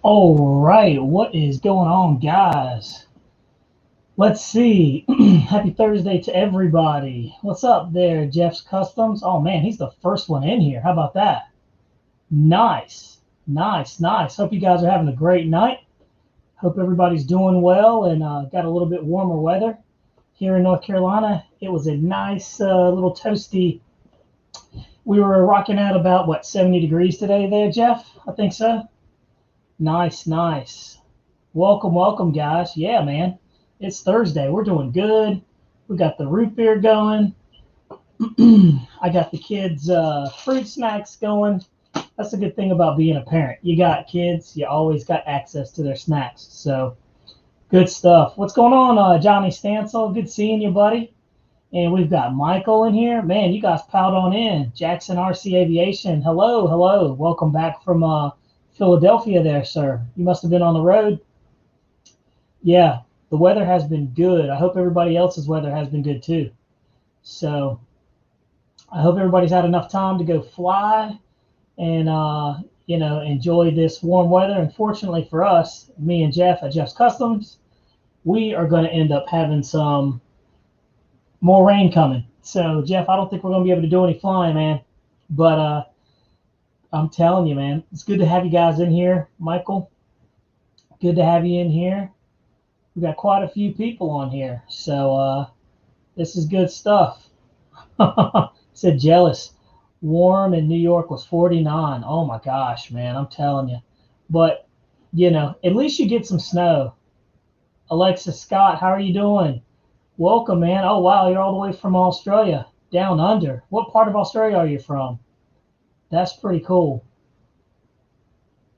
All right, what is going on, guys? Let's see. Happy Thursday to everybody. What's up there, Jeff's Customs? Oh man, he's the first one in here. How about that? Nice, nice, nice. Hope you guys are having a great night. Hope everybody's doing well and got a little bit warmer weather here in North Carolina. It was a nice little toasty. We were rocking out about what 70 degrees today, there, Jeff. I think so. Nice, nice. Welcome, welcome, guys. Yeah, man. It's Thursday. We're doing good. We got the root beer going. I got the kids' fruit snacks going. That's the good thing about being a parent. You got kids, you always got access to their snacks. So good stuff. What's going on, Johnny Stansel? Good seeing you, buddy. And we've got Michael in here. Man, you guys piled on in. Jackson RC Aviation. Hello, hello. Welcome back from Philadelphia there, sir. You must have been on the road. Yeah, the weather has been good. I hope everybody else's weather has been good too. So I hope everybody's had enough time to go fly and enjoy this warm weather. Unfortunately for us, me and Jeff at Jeff's Customs, we are going to end up having some more rain coming. So Jeff, I don't think we're going to be able to do any flying, man. But I'm telling you, man, it's good to have you guys in here. Michael, good to have you in here. We got quite a few people on here, so this is good stuff. Said jealous. Warm in New York was 49. Oh my gosh, man, I'm telling you. But at least you get some snow. Alexis Scott, how are you doing? Welcome, man. Oh wow, you're all the way from Australia, down under. What part of Australia are you from? That's pretty cool.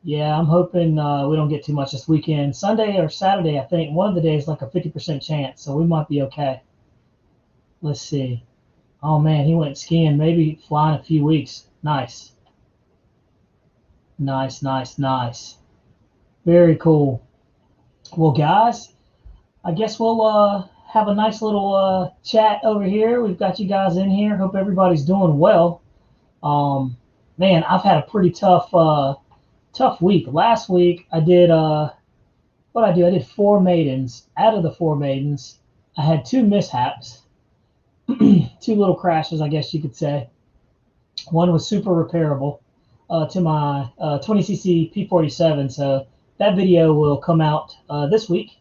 Yeah, I'm hoping we don't get too much this weekend. Sunday or Saturday, I think one of the days like a 50% chance, so we might be okay. Let's see. Oh man, he went skiing, maybe fly in a few weeks. Nice. Nice, nice, nice. Very cool. Well, guys, I guess we'll have a nice little chat over here. We've got you guys in here. Hope everybody's doing well. Man, I've had a pretty tough week. Last week I did what I do. I did 4 maidens. Out of the 4 maidens, I had 2 mishaps, 2 little crashes, I guess you could say. One was super repairable to my 20cc P47, so that video will come out this week.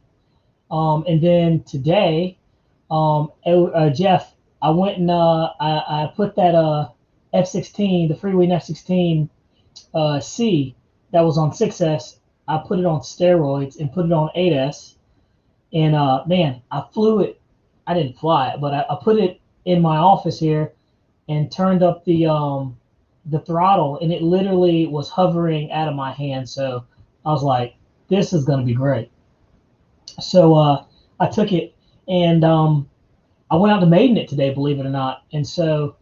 And then today, Jeff, I went and I put that F16, the Freewing F16 C that was on 6S. I put it on steroids and put it on 8S. And man, I flew it. I didn't fly it, but I put it in my office here and turned up the throttle, and it literally was hovering out of my hand. So I was like, this is going to be great. So I took it and I went out to Maiden it today, believe it or not. And so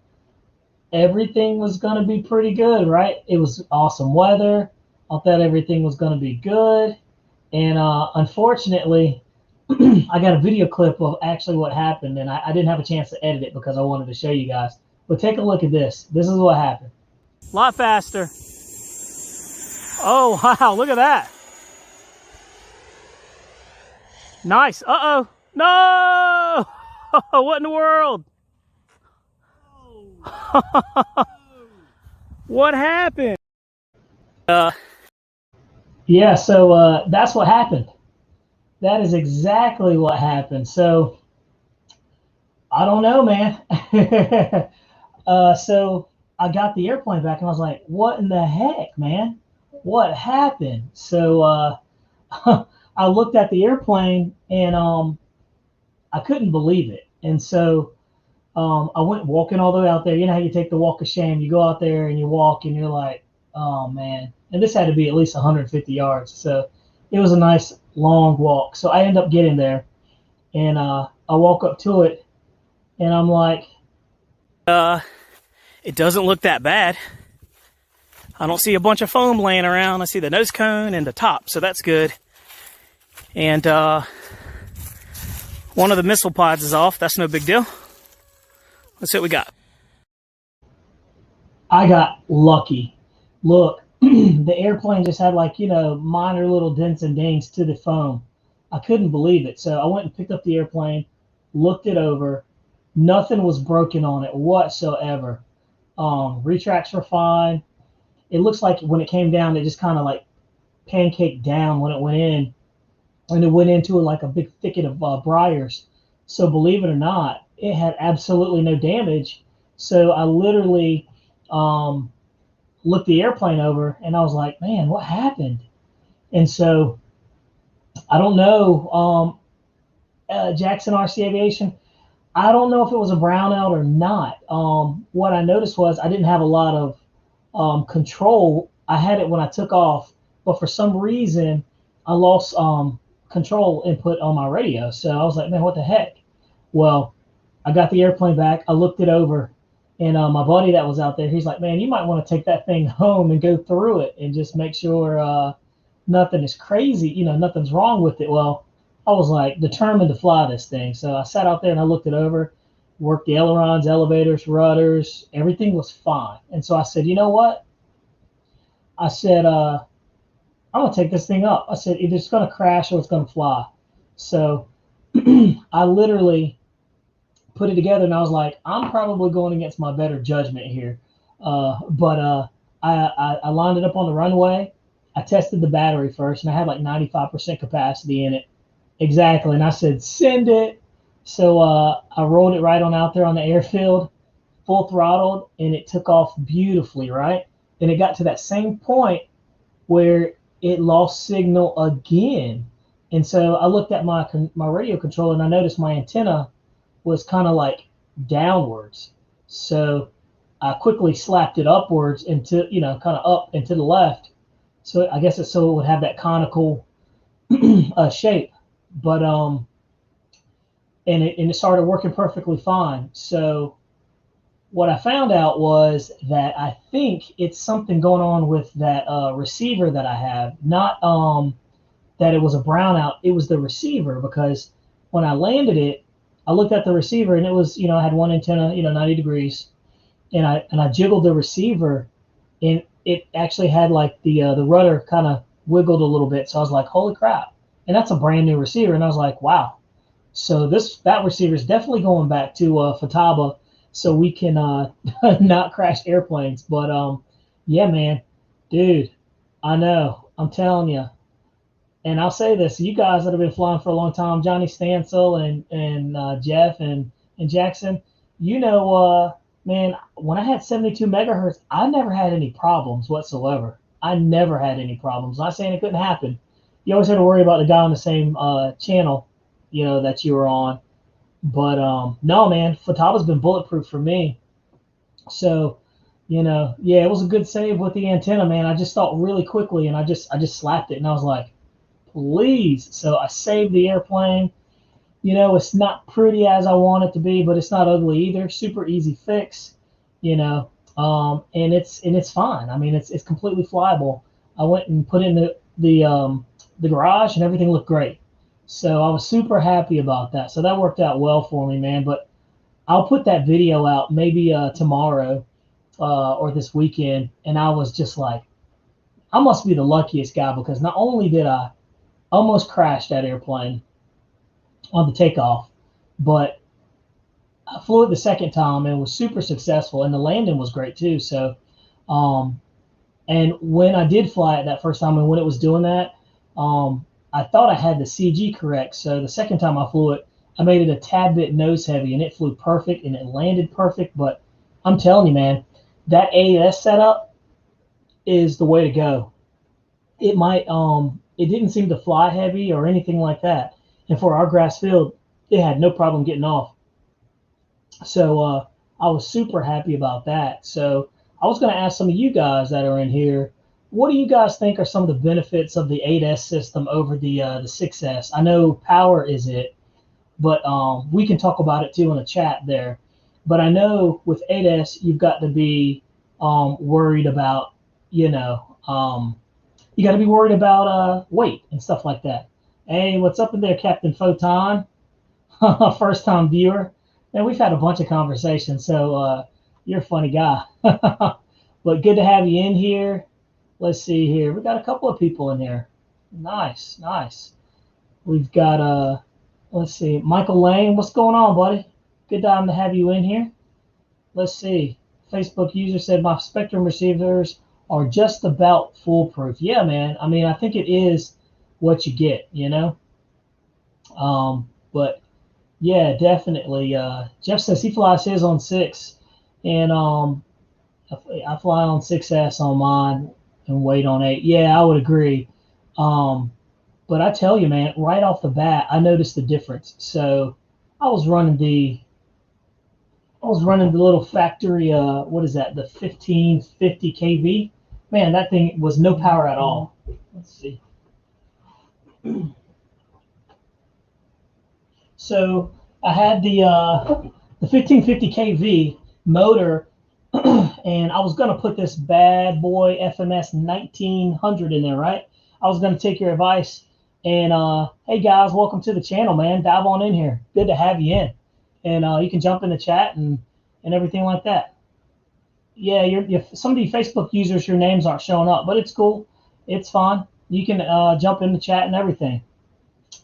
everything was going to be pretty good, right? It was awesome weather. I thought everything was going to be good. And unfortunately, I got a video clip of actually what happened, and I didn't have a chance to edit it because I wanted to show you guys. But take a look at this. This is what happened. A lot faster. Oh, wow, look at that. Nice. Uh-oh. No! What in the world? What happened? Yeah, so that's what happened. That is exactly what happened. So I don't know, man. So I got the airplane back and I was like, what in the heck, man? What happened? So I looked at the airplane and I couldn't believe it. And so I went walking all the way out there. You know how you take the walk of shame? You go out there and you walk and you're like, oh man. And this had to be at least 150 yards. So it was a nice long walk. So I end up getting there and I walk up to it and I'm like, it doesn't look that bad. I don't see a bunch of foam laying around. I see the nose cone and the top, so that's good. And one of the missile pods is off. That's no big deal. Let's see what we got. I got lucky. Look, the airplane just had like, minor little dents and dings to the foam. I couldn't believe it. So I went and picked up the airplane, looked it over. Nothing was broken on it whatsoever. Retracts were fine. It looks like when it came down, it just kind of like pancaked down when it went in, and it went into like a big thicket of briars. So believe it or not, it had absolutely no damage. So I literally looked the airplane over, and I was like, man, what happened? And so I don't know, Jackson RC Aviation. I don't know if it was a brownout or not. What I noticed was I didn't have a lot of control. I had it when I took off, but for some reason I lost control input on my radio. So I was like, man, what the heck? Well, I got the airplane back. I looked it over, and my buddy that was out there, he's like, man, you might want to take that thing home and go through it and just make sure nothing is crazy, nothing's wrong with it. Well, I was like determined to fly this thing. So I sat out there and I looked it over, worked the ailerons, elevators, rudders, everything was fine. And so I said, you know what? I said, I'm gonna take this thing up. I said, either it's gonna crash or it's gonna fly. So I literally put it together, and I was like, I'm probably going against my better judgment here. I lined it up on the runway. I tested the battery first, and I had like 95% capacity in it. Exactly. And I said, send it. So I rolled it right on out there on the airfield, full throttled, and it took off beautifully, right? And it got to that same point where it lost signal again. And so I looked at my radio controller, and I noticed my antenna was kind of like downwards. So I quickly slapped it upwards into, kind of up and to the left. So I guess so it would have that conical shape. But and it started working perfectly fine. So what I found out was that I think it's something going on with that receiver that I have. Not that it was a brownout, it was the receiver, because when I landed it, I looked at the receiver, and it was, I had one antenna, 90 degrees, and I jiggled the receiver, and it actually had like the rudder kind of wiggled a little bit. So I was like, holy crap. And that's a brand new receiver. And I was like, wow. So that receiver is definitely going back to Futaba, so we can not crash airplanes. But yeah, man, dude, I know, I'm telling you. And I'll say this: you guys that have been flying for a long time, Johnny Stansel and Jeff and Jackson, man, when I had 72 megahertz, I never had any problems whatsoever. I never had any problems. I'm not saying it couldn't happen. You always had to worry about the guy on the same channel, that you were on. But no, man, Futaba's been bulletproof for me. So, yeah, it was a good save with the antenna, man. I just thought really quickly, and I just slapped it, and I was like, please. So I saved the airplane. It's not pretty as I want it to be, but it's not ugly either. Super easy fix, and it's fine. I mean, it's completely flyable. I went and put in the garage, and everything looked great. So I was super happy about that. So that worked out well for me, man. But I'll put that video out maybe tomorrow or this weekend. And I was just like, I must be the luckiest guy, because not only did I almost crash that airplane on the takeoff, but I flew it the second time and was super successful, and the landing was great too. So, and when I did fly it that first time, and when it was doing that, I thought I had the CG correct. So the second time I flew it, I made it a tad bit nose heavy, and it flew perfect, and it landed perfect. But I'm telling you, man, that AS setup is the way to go. It didn't seem to fly heavy or anything like that. And for our grass field, it had no problem getting off. So I was super happy about that. So I was going to ask some of you guys that are in here, what do you guys think are some of the benefits of the 8S system over the 6S? I know power is it, but we can talk about it too in the chat there. But I know with 8S, you've got to be worried about, you got to be worried about weight and stuff like that. Hey, what's up in there, Captain Photon? First time viewer. And we've had a bunch of conversations, so you're a funny guy. But good to have you in here. Let's see here. We got a couple of people in here. Nice, nice. We've got let's see, Michael Lane. What's going on, buddy? Good time to have you in here. Let's see. Facebook user said my Spectrum receivers are just about foolproof. Yeah, man. I mean, I think it is what you get, you know. But yeah, definitely. Jeff says he flies his on 6, and I fly on 6S on mine and wait on 8. Yeah, I would agree. But I tell you, man, right off the bat, I noticed the difference. So I was running the little factory. What is that? The 1550 kV. Man, that thing was no power at all. Let's see. So I had the 1550 kV motor, and I was gonna put this bad boy FMS 1900 in there, right? I was gonna take your advice, and hey guys, welcome to the channel, man. Dive on in here. Good to have you in, and you can jump in the chat and everything like that. Yeah, some of the Facebook users, your names aren't showing up, but it's cool. It's fine. You can jump in the chat and everything.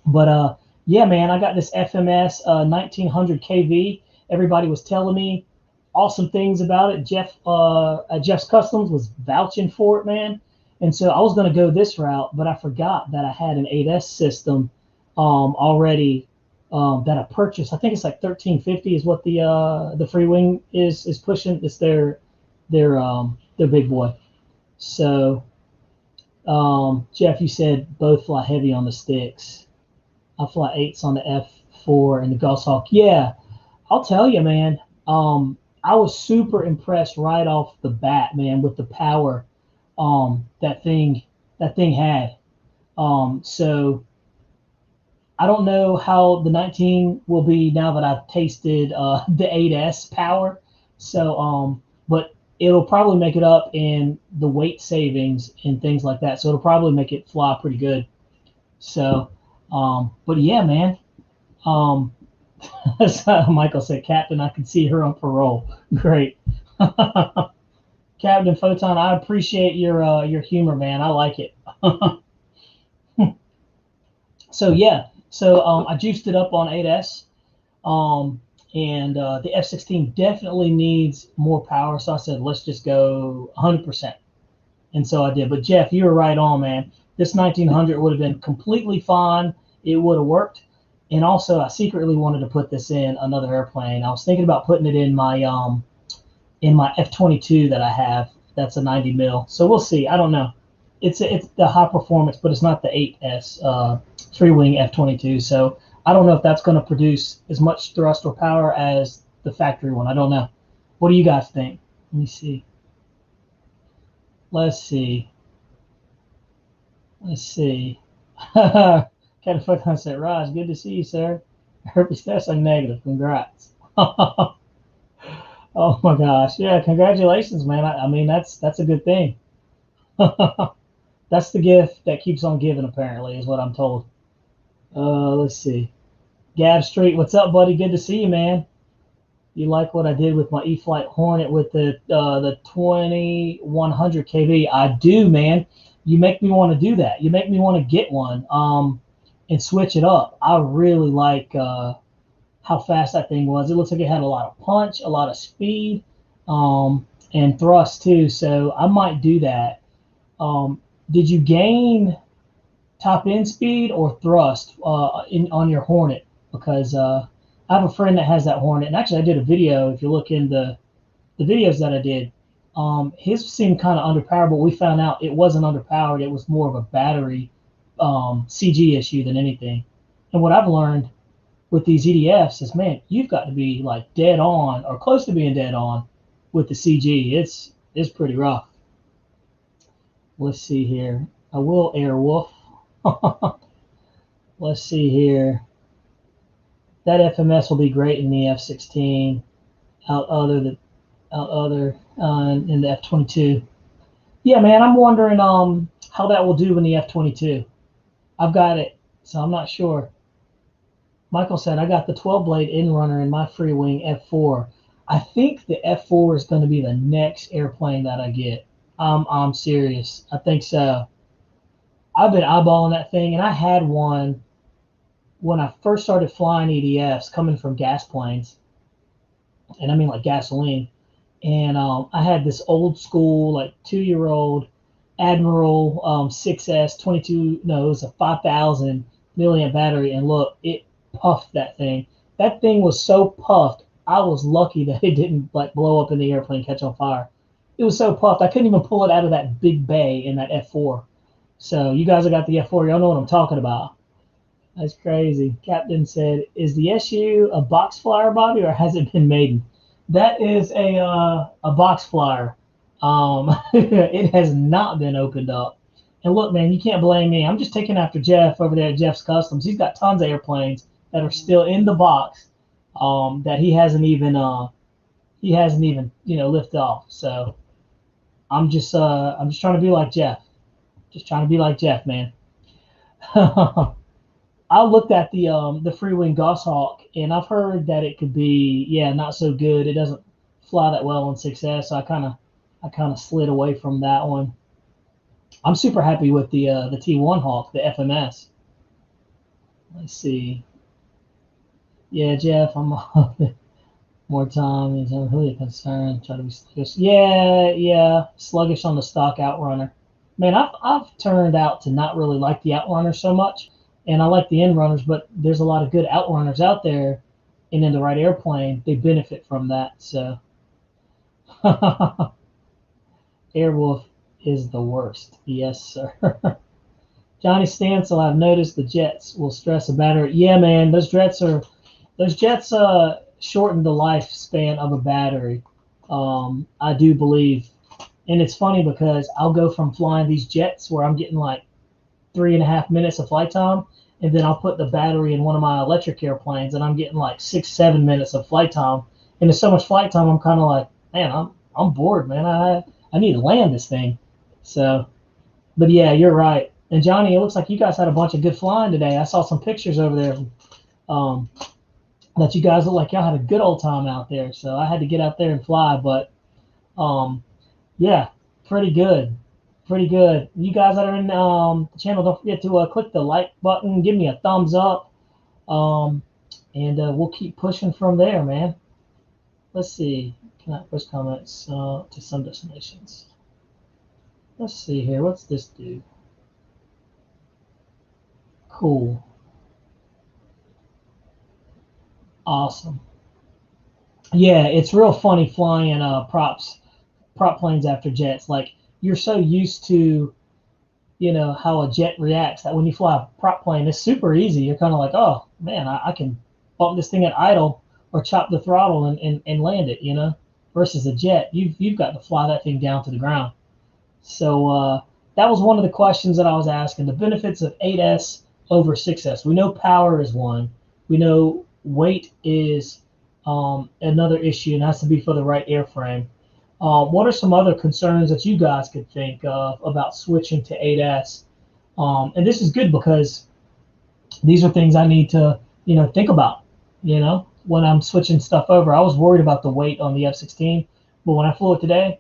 But yeah, man, I got this FMS 1900 kV. Everybody was telling me awesome things about it. Jeff at Jeff's Customs was vouching for it, man. And so I was going to go this route, but I forgot that I had an 8S system already that I purchased. I think it's like 1350 is what the Freewing is pushing. It's their big boy. So Jeff, you said both fly heavy on the sticks. I fly 8s on the F4 and the Skyhawk. Yeah, I'll tell you, man. I was super impressed right off the bat, man, with the power that thing had. So I don't know how the 19 will be now that I've tasted the 8S power. So but it'll probably make it up in the weight savings and things like that. So it'll probably make it fly pretty good. So but yeah, man. Michael said, Captain, I can see her on parole. Great. Captain Photon, I appreciate your humor, man. I like it. So yeah, I juiced it up on 8S, and the F16 definitely needs more power. So I said, let's just go 100%, and so I did. But Jeff, you were right on, man. This 1900 would have been completely fine. It would have worked. And also, I secretly wanted to put this in another airplane. I was thinking about putting it in my F-22 that I have. That's a 90 mil. So we'll see. I don't know. It's the high performance, but it's not the 8S Freewing F-22. So I don't know if that's going to produce as much thrust or power as the factory one. I don't know. What do you guys think? Let me see. Let's see. Captain Photon said, Raj, good to see you, sir. Herpes testing negative. Congrats. Oh my gosh. Yeah, congratulations, man. I mean, that's a good thing. That's the gift that keeps on giving, apparently, is what I'm told. Let's see. Gab Street, what's up, buddy? Good to see you, man. You like what I did with my E-Flight Hornet with the 2100 kV? I do, man. You make me want to do that. You make me want to get one and switch it up. I really like how fast that thing was. It looks like it had a lot of punch, a lot of speed, and thrust too. So I might do that. Did you gain top end speed or thrust on your Hornet? Because I have a friend that has that Hornet, and actually I did a video. If you look in the videos that I did, his seemed kind of underpowered, but we found out it wasn't underpowered. It was more of a battery CG issue than anything. And what I've learned with these EDFs is, man, you've got to be like dead on or close to being dead on with the CG. It's pretty rough. Let's see here. I will Airwolf. Let's see here. That FMS will be great in the F-16. In the F-22. Yeah, man, I'm wondering how that will do in the F-22. I've got it, so I'm not sure. Michael said, I got the 12-blade in-runner in my Freewing F4. I think the F4 is going to be the next airplane that I get. I'm serious. I think so. I've been eyeballing that thing, and I had one when I first started flying EDFs coming from gas planes, and I mean like gasoline. And I had this old school, like 2 year old Admiral 6S 22. No, it was a 5,000 milliamp battery, and look, it puffed that thing. That thing was so puffed. I was lucky that it didn't like blow up in the airplane, catch on fire. It was so puffed, I couldn't even pull it out of that big bay in that F4. So you guys have got the F4, y'all know what I'm talking about. That's crazy. Captain said, "Is the SU a box flyer, Bobby, or has it been Maiden?" That is a box flyer. It has not been opened up. And look, man, you can't blame me. I'm just taking after Jeff over there at Jeff's Customs. He's got tons of airplanes that are still in the box that he hasn't even lifted off. So I'm just trying to be like Jeff. Just trying to be like Jeff, man. I looked at the Freewing Goshawk, and I've heard that it could be not so good. It doesn't fly that well in 6S, so I kind of slid away from that one. I'm super happy with the T1 Hawk, the FMS. Let's see. Yeah, Jeff, I'm more time is really concerned. Try to be sluggish. Yeah, sluggish on the stock Outrunner. Man, I've turned out to not really like the Outrunner so much, and I like the Endrunners, but there's a lot of good Outrunners out there, and in the right airplane, they benefit from that. So, Airwolf is the worst. Yes, sir. Johnny Stansel, I've noticed the jets will stress a battery. Yeah, man, those jets shorten the lifespan of a battery. I do believe, and it's funny because I'll go from flying these jets where I'm getting like 3.5 minutes of flight time, and then I'll put the battery in one of my electric airplanes, and I'm getting like 6-7 minutes of flight time. And there's so much flight time, I'm kind of like, man, I'm bored, man. I need to land this thing. So, but yeah, you're right. And Johnny, it looks like you guys had a bunch of good flying today. I saw some pictures over there um, that you guys look like y'all had a good old time out there. So I had to get out there and fly, but um, yeah, pretty good. Pretty good. You guys that are in the channel, don't forget to click the like button, give me a thumbs up, um, and we'll keep pushing from there, man. Let's see. Can I push comments to some destinations? Let's see here. What's this do? Cool. Awesome. Yeah, it's real funny flying prop planes after jets. Like you're so used to how a jet reacts that when you fly a prop plane, it's super easy. You're kind of like, oh man, I can bump this thing at idle or chop the throttle and land it. Versus a jet, you've got to fly that thing down to the ground. So that was one of the questions that I was asking. The benefits of 8S over 6S. We know power is one. We know weight is another issue, and has to be for the right airframe. What are some other concerns that you guys could think of about switching to 8S? And this is good because these are things I need to, think about, when I'm switching stuff over. I was worried about the weight on the F-16, but when I flew it today,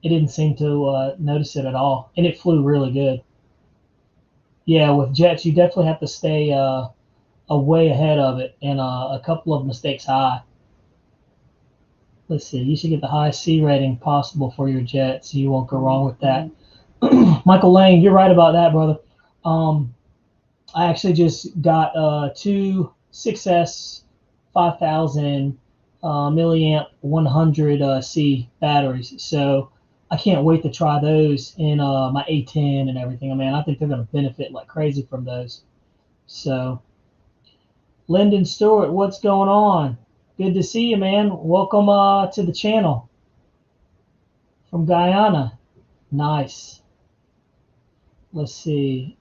it didn't seem to notice it at all, and it flew really good. Yeah, with jets, you definitely have to stay way ahead of it and a couple of mistakes high. Let's see. You should get the highest C rating possible for your jet, so you won't go wrong with that. Michael Lane, you're right about that, brother. I actually just got two 6S 5,000 milliamp 100 C batteries, so I can't wait to try those in my A10 and everything. I mean, I think they're going to benefit like crazy from those. So, Lyndon Stewart, what's going on? Good to see you, man. Welcome to the channel from Guyana. Nice. Let's see.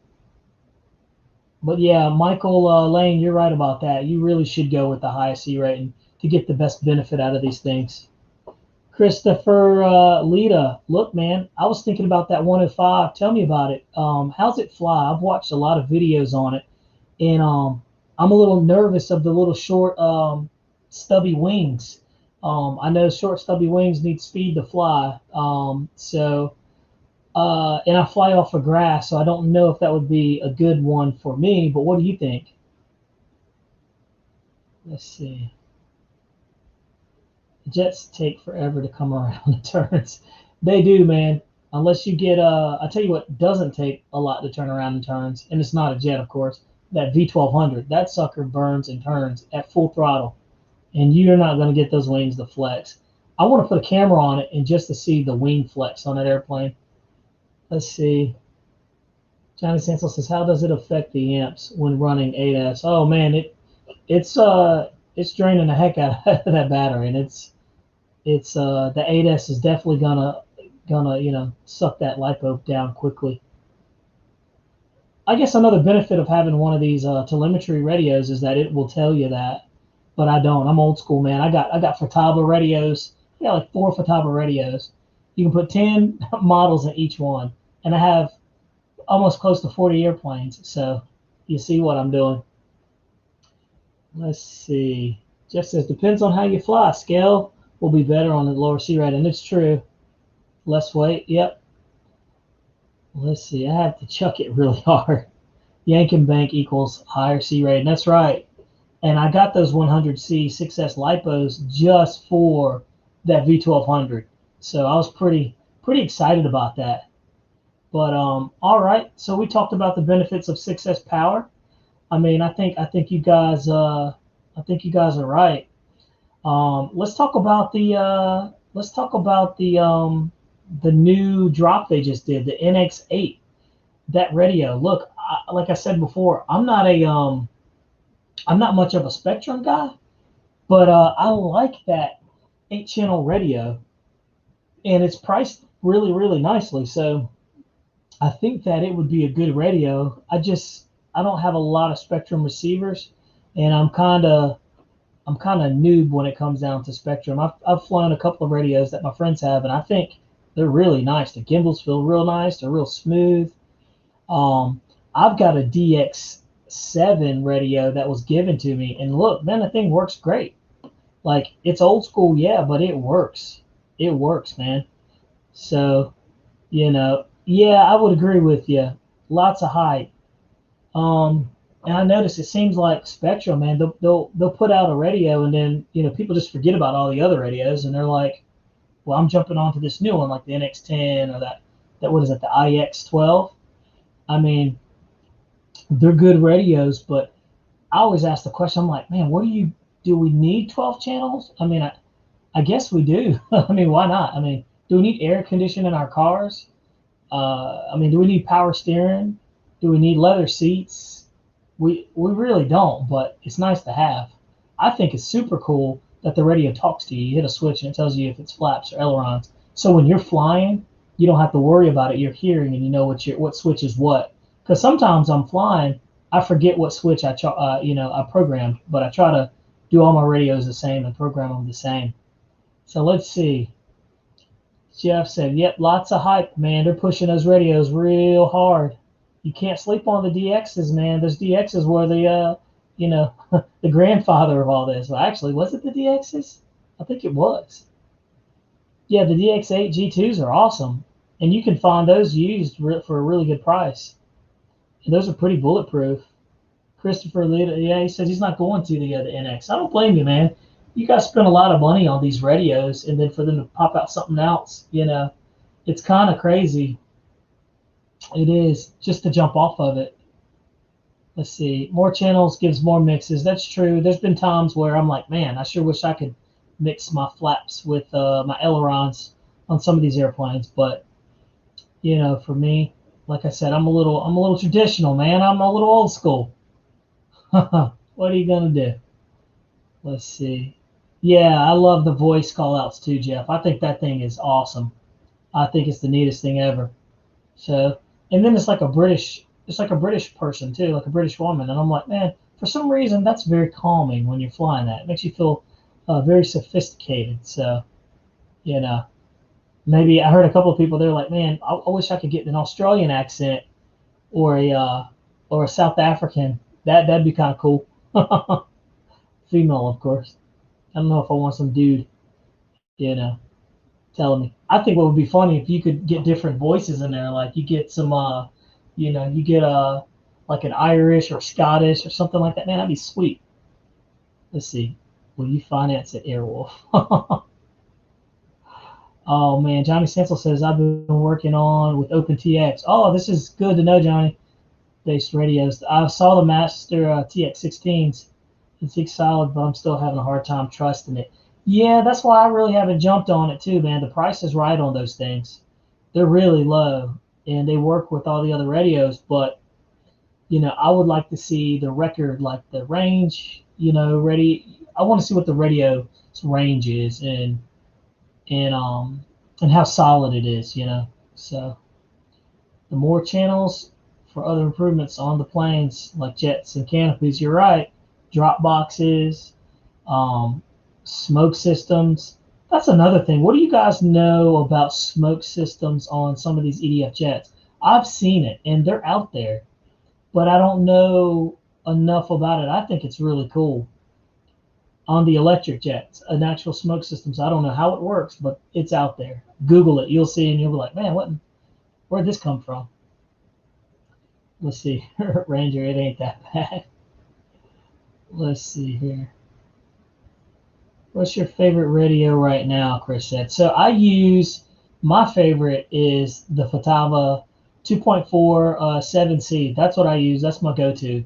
But yeah, Michael Lane, you're right about that. You really should go with the highest C rating to get the best benefit out of these things. Christopher Lita, look, man, I was thinking about that 105. Tell me about it. How's it fly? I've watched a lot of videos on it, and I'm a little nervous of the little short stubby wings. I know short stubby wings need speed to fly. So And I fly off of grass, so I don't know if that would be a good one for me. But what do you think? Let's see. Jets take forever to come around the turns. They do, man. Unless you get I tell you what doesn't take a lot to turn around in turns, and it's not a jet, of course. That V1200, that sucker burns and turns at full throttle, and you're not going to get those wings to flex. I want to put a camera on it and just to see the wing flex on that airplane. Let's see. Johnny Sansel says, "How does it affect the amps when running 8S?" Oh man, it's draining the heck out of that battery, and it's the 8S is definitely gonna suck that lipo down quickly. I guess another benefit of having one of these telemetry radios is that it will tell you that, but I don't. I'm old school, man. I got Futaba radios. I got like 4 Futaba radios. You can put 10 models in each one, and I have almost close to 40 airplanes. So you see what I'm doing. Let's see. Jeff says depends on how you fly. Scale will be better on the lower C rate, and it's true. Less weight. Yep. Let's see. I have to chuck it really hard. Yank and bank equals higher C rate. And that's right. And I got those 100C 6S lipos just for that V1200. So I was pretty excited about that. But all right. So we talked about the benefits of 6S power. I mean, I think you guys are right. Let's talk about the new drop they just did, the NX8. That radio. Look, like I said before, I'm not much of a Spectrum guy, but I like that 8-channel radio, and it's priced really really nicely. So I think that it would be a good radio. I don't have a lot of Spectrum receivers, and I'm kind of noob when it comes down to Spectrum. I've flown a couple of radios that my friends have, and I think they're really nice. The gimbals feel real nice. They're real smooth. I've got a DX7 radio that was given to me, and look, man, the thing works great. Like it's old school, yeah, but it works. It works, man. So yeah, I would agree with you. Lots of hype. And I noticed it seems like Spectrum, man, they'll put out a radio and then people just forget about all the other radios and they're like, well, I'm jumping onto this new one like the NX10 or that what is it, the IX12. I mean, they're good radios, but I always ask the question. I'm like, man, do we need 12 channels? I mean, I guess we do. I mean, why not? I mean, do we need air conditioning in our cars? I mean, do we need power steering? Do we need leather seats? We really don't, but it's nice to have. I think it's super cool that the radio talks to you. You hit a switch and it tells you if it's flaps or ailerons. So when you're flying, you don't have to worry about it. You're hearing and you know what switch is what. Because sometimes I'm flying, I forget what switch I programmed, but I try to do all my radios the same and program them the same. So let's see. Jeff said, "Yep, lots of hype, man. They're pushing those radios real hard. You can't sleep on the DXs, man. Those DXs were the grandfather of all this. Well, actually, was it the DXs? I think it was. Yeah, the DX8 G2s are awesome, and you can find those used for a really good price. And those are pretty bulletproof." Christopher Lita, yeah, he says he's not going to the NX. I don't blame you, man. You guys spend a lot of money on these radios, and then for them to pop out something else, it's kind of crazy. It is, just to jump off of it. Let's see. More channels gives more mixes. That's true. There's been times where I'm like, man, I sure wish I could mix my flaps with my ailerons on some of these airplanes. But for me, like I said, I'm a little traditional, man. I'm a little old school. What are you gonna do? Let's see. Yeah, I love the voice call outs too, Jeff. I think that thing is awesome. I think it's the neatest thing ever. So, and then it's like a British person too, like a British woman. And I'm like, man, for some reason that's very calming when you're flying that. It makes you feel very sophisticated. So, maybe I heard a couple of people, they're like, man, I wish I could get an Australian accent or a South African. That'd be kind of cool. Female, of course. I don't know if I want some dude, telling me. I think what would be funny if you could get different voices in there, like you get some, you get like an Irish or Scottish or something like that. Man, that'd be sweet. Let's see. Will you finance it, Airwolf? Oh man, Johnny Sansel says I've been working on with OpenTX. Oh, this is good to know, Johnny. Based radios. I saw the Master TX16s. It's solid, but I'm still having a hard time trusting it. Yeah, that's why I really haven't jumped on it too, man. The price is right on those things. They're really low, and they work with all the other radios. But I would like to see the record, like the range. Ready. I want to see what the radio's range is, and how solid it is. So the more channels for other improvements on the planes, like jets and canopies. You're right. Drop boxes, um, smoke systems. That's another thing. What do you guys know about smoke systems on some of these EDF jets? I've seen it, and they're out there, but I don't know enough about it. I think it's really cool on the electric jets, an actual smoke systems. I don't know how it works, but it's out there. Google it. You'll see, and you'll be like, man, where'd this come from? Let's see. Ranger, it ain't that bad. Let's see here. What's your favorite radio right now? Chris said. So my favorite is the Futaba 2.4 7C. That's what I use. That's my go-to.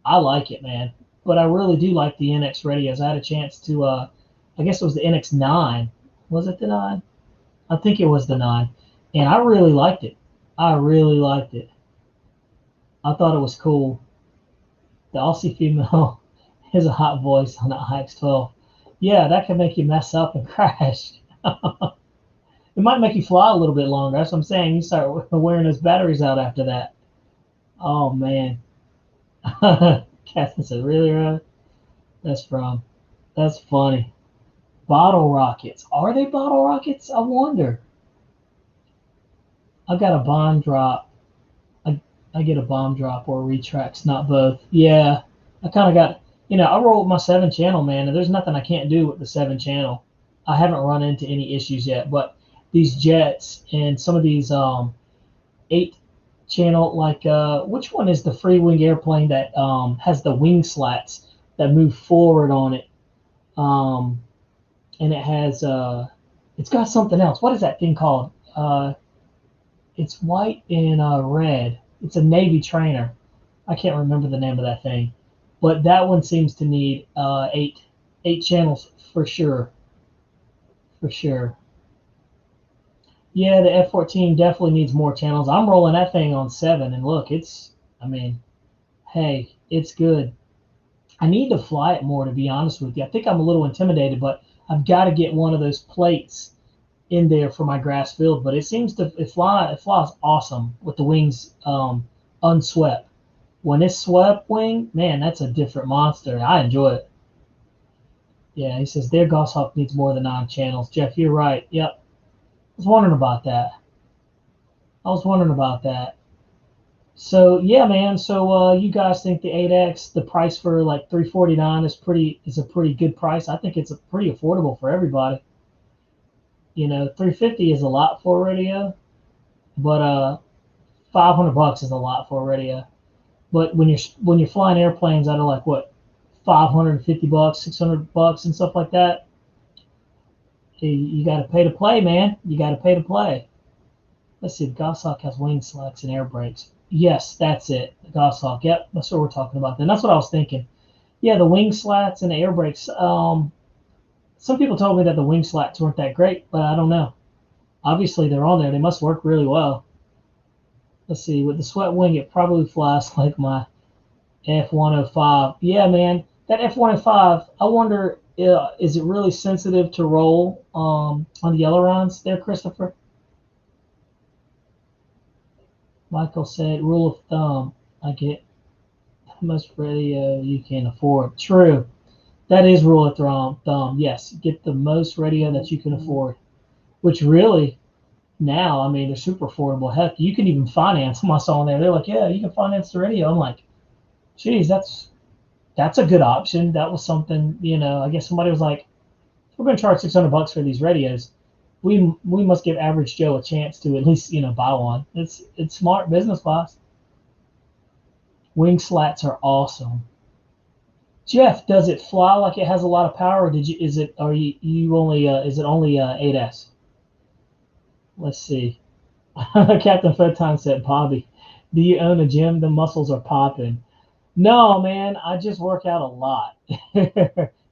I like it, man. But I really do like the NX radios. I had a chance to, I guess it was the NX9. Was it the 9? I think it was the 9. And I really liked it. I really liked it. I thought it was cool. The Aussie female has a hot voice on the IX-12. Yeah, that can make you mess up and crash. It might make you fly a little bit longer. That's what I'm saying. You start wearing those batteries out after that. Oh, man. Catherine said, really, Rod? That's funny. Bottle rockets. Are they bottle rockets? I wonder. I got a bomb drop. I get a bomb drop or retracts, not both. Yeah, I kind of got, I roll with my 7-channel, man, and there's nothing I can't do with the 7-channel. I haven't run into any issues yet, but these jets and some of these 8-channel, like, which one is the Freewing airplane that has the wing slats that move forward on it? And it has, it's got something else. What is that thing called? It's white and red. It's a Navy trainer. I can't remember the name of that thing, but that one seems to need eight channels for sure. For sure. Yeah, the F-14 definitely needs more channels. I'm rolling that thing on 7, and look, hey, it's good. I need to fly it more, to be honest with you. I think I'm a little intimidated, but I've got to get one of those plates in there for my grass field, but it flies awesome with the wings unswept. When it's swept wing, man, that's a different monster. I enjoy it. Yeah, he says their Goshawk needs more than 9 channels. Jeff, you're right. Yep. I was wondering about that. So yeah, man. So you guys think the 8X, the price for like $349 is a pretty good price? I think it's a pretty affordable for everybody. $350 is a lot for a radio, but $500 is a lot for a radio. But when you're flying airplanes that are like what, $550, $600, and stuff like that, you got to pay to play, man. You got to pay to play. Let's see. The Goshawk has wing slats and air brakes. Yes, that's it. The Goshawk. Yep, that's what we're talking about. Then that's what I was thinking. Yeah, the wing slats and the air brakes. Some people told me that the wing slats weren't that great, but I don't know. Obviously, they're on there. They must work really well. Let's see. With the swept wing, it probably flies like my F-105. Yeah, man. That F-105, I wonder, is it really sensitive to roll on the ailerons there, Christopher? Michael said, rule of thumb, I get how much radio you can afford. True. That is rule of thumb. Yes, get the most radio that you can afford, which really now, they're super affordable. Heck, you can even finance them. I saw on there. They're like, yeah, you can finance the radio. I'm like, geez, that's a good option. That was something, I guess somebody was like, we're going to charge $600 for these radios. we must give Average Joe a chance to at least buy one. It's smart business wise. Wing slats are awesome. Jeff, does it fly like it has a lot of power? Or did you? Is it? Are you only? Is it only 8S? Let's see. Captain Photon said, "Bobby, do you own a gym? The muscles are popping." No, man. I just work out a lot.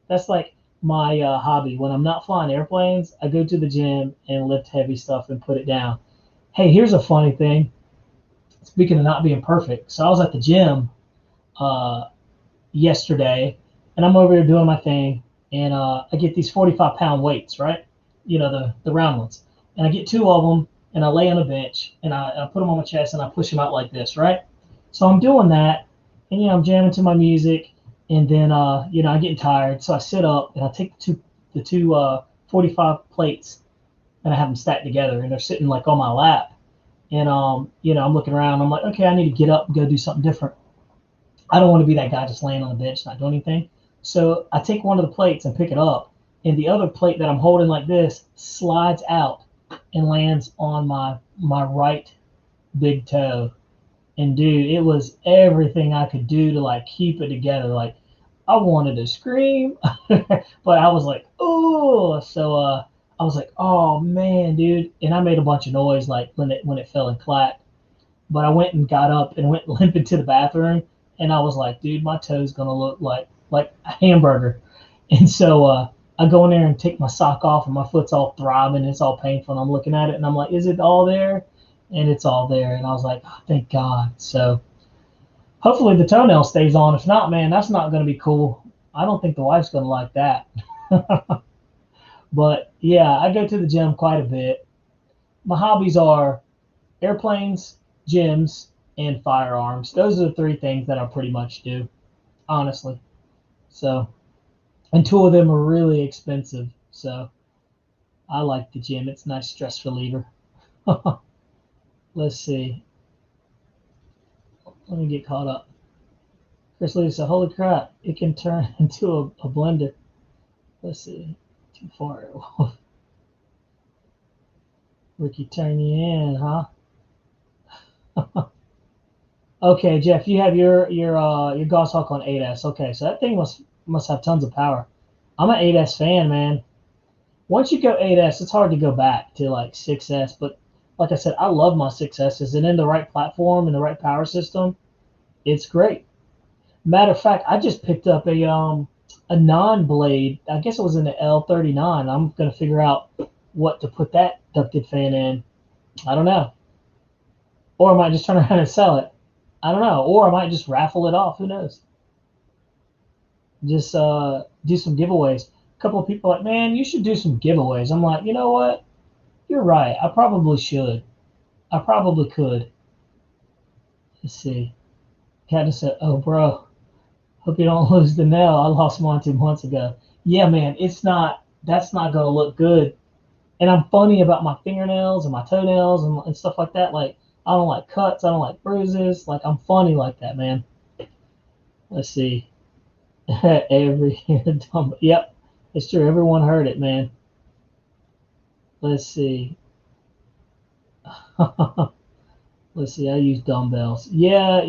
That's like my hobby. When I'm not flying airplanes, I go to the gym and lift heavy stuff and put it down. Hey, here's a funny thing. Speaking of not being perfect, so I was at the gym uh, yesterday, and I'm over here doing my thing, and I get these 45-pound weights, right? The round ones, and I get two of them, and I lay on a bench, and I put them on my chest, and I push them out like this, right? So I'm doing that, and I'm jamming to my music, and then I'm getting tired, so I sit up and I take the two 45 plates, and I have them stacked together, and they're sitting like on my lap, and I'm looking around, I'm like, okay, I need to get up and go do something different. I don't want to be that guy just laying on the bench not doing anything. So I take one of the plates and pick it up, and the other plate that I'm holding like this slides out and lands on my right big toe. And dude, it was everything I could do to like keep it together. Like I wanted to scream, but I was like, oh. So I was like, oh man, dude, and I made a bunch of noise like when it fell and clapped. But I went and got up and went limping to the bathroom, and I was like, dude, my toe's gonna look like a hamburger. And so I go in there and take my sock off, and my foot's all throbbing, it's all painful, and I'm looking at it, and I'm like, is it all there? And it's all there, and I was like, oh, thank God. So hopefully the toenail stays on. If not, man, that's not gonna be cool. I don't think the wife's gonna like that. But yeah, I go to the gym quite a bit. My hobbies are airplanes, gyms, and firearms. Those are the three things that I pretty much do, honestly. So, and two of them are really expensive. So, I like the gym. It's a nice stress reliever. Let's see. Let me get caught up. Chris Lee said, holy crap, it can turn into a blender. Let's see. Too far. Ricky, turn you in, huh? Okay, Jeff, you have your Goshawk on 8S. Okay, so that thing must have tons of power. I'm an 8S fan, man. Once you go 8S, it's hard to go back to like 6S. But like I said, I love my 6Ss, and in the right platform and the right power system, it's great. Matter of fact, I just picked up a non-blade. I guess it was in the L39. I'm gonna figure out what to put that ducted fan in. I don't know. Or I might just turn around and sell it. I don't know. Or I might just raffle it off. Who knows? Just do some giveaways. A couple of people are like, man, you should do some giveaways. I'm like, you know what? You're right. I probably should. I probably could. Let's see. Captain said, oh, bro, hope you don't lose the nail. I lost mine 2 months ago. Yeah, man, that's not going to look good. And I'm funny about my fingernails and my toenails and stuff like that. Like, I don't like cuts. I don't like bruises. Like, I'm funny like that, man. Let's see. Yep, it's true. Everyone heard it, man. Let's see. Let's see. I use dumbbells. Yeah,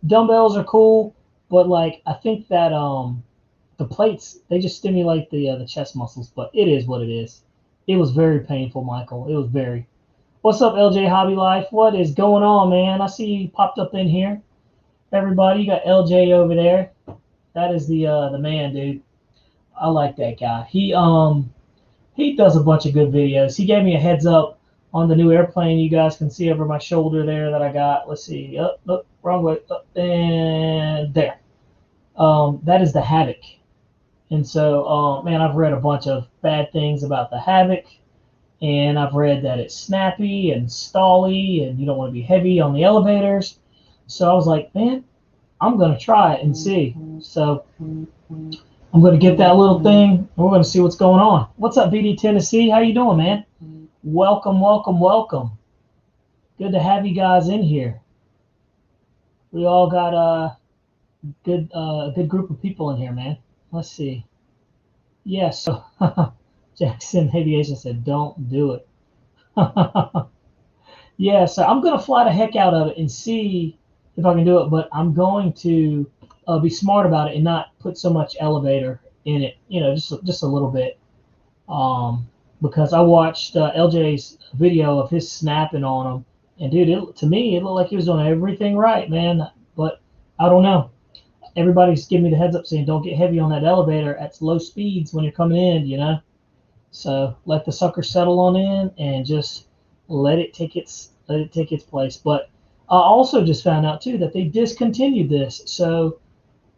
dumbbells are cool, but like I think that the plates they just stimulate the chest muscles. But it is what it is. It was very painful, Michael. It was very. What's up, LJ Hobby Life? What is going on, man? I see you popped up in here. Everybody, you got LJ over there. That is the man, dude. I like that guy. He does a bunch of good videos. He gave me a heads up on the new airplane. You guys can see over my shoulder there that I got. Let's see. Wrong way. Up and there. That is the Havoc. And so, man, I've read a bunch of bad things about the Havoc. And I've read that it's snappy and stally and you don't want to be heavy on the elevators. So I was like, man, I'm going to try it and see. So I'm going to get that little thing, and we're going to see what's going on. What's up, BD Tennessee? How you doing, man? Welcome, welcome, welcome. Good to have you guys in here. We all got a good group of people in here, man. Let's see. Yes. Yeah, so Jackson Aviation said, don't do it. Yeah, so I'm going to fly the heck out of it and see if I can do it, but I'm going to be smart about it and not put so much elevator in it, just a little bit. Because I watched LJ's video of his snapping on them, and dude, to me, it looked like he was doing everything right, man. But I don't know. Everybody's giving me the heads up saying don't get heavy on that elevator at low speeds when you're coming in. So let the sucker settle on in and just let it take its place. But I also just found out too that they discontinued this. So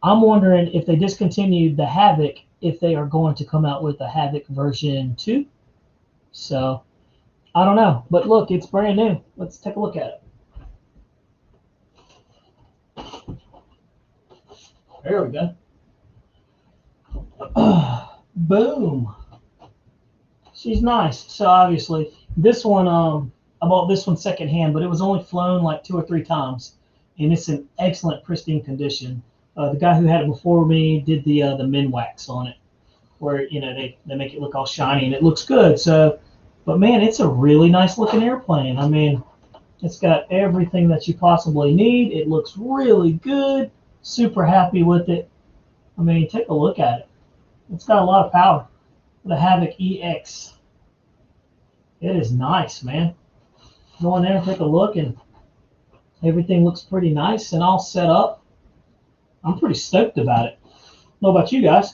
I'm wondering if they discontinued the Havoc, if they are going to come out with a Havoc version 2. So I don't know. But look, it's brand new. Let's take a look at it. There we go. Boom. She's nice. So obviously, this one, I bought this one secondhand, but it was only flown like 2 or 3 times, and it's in excellent, pristine condition. The guy who had it before me did the min wax on it, where they make it look all shiny and it looks good. So, but man, it's a really nice looking airplane. I mean, it's got everything that you possibly need. It looks really good. Super happy with it. I mean, take a look at it. It's got a lot of power. The Havoc EX. It is nice, man. Go in there and take a look, and everything looks pretty nice and all set up. I'm pretty stoked about it. I don't know about you guys.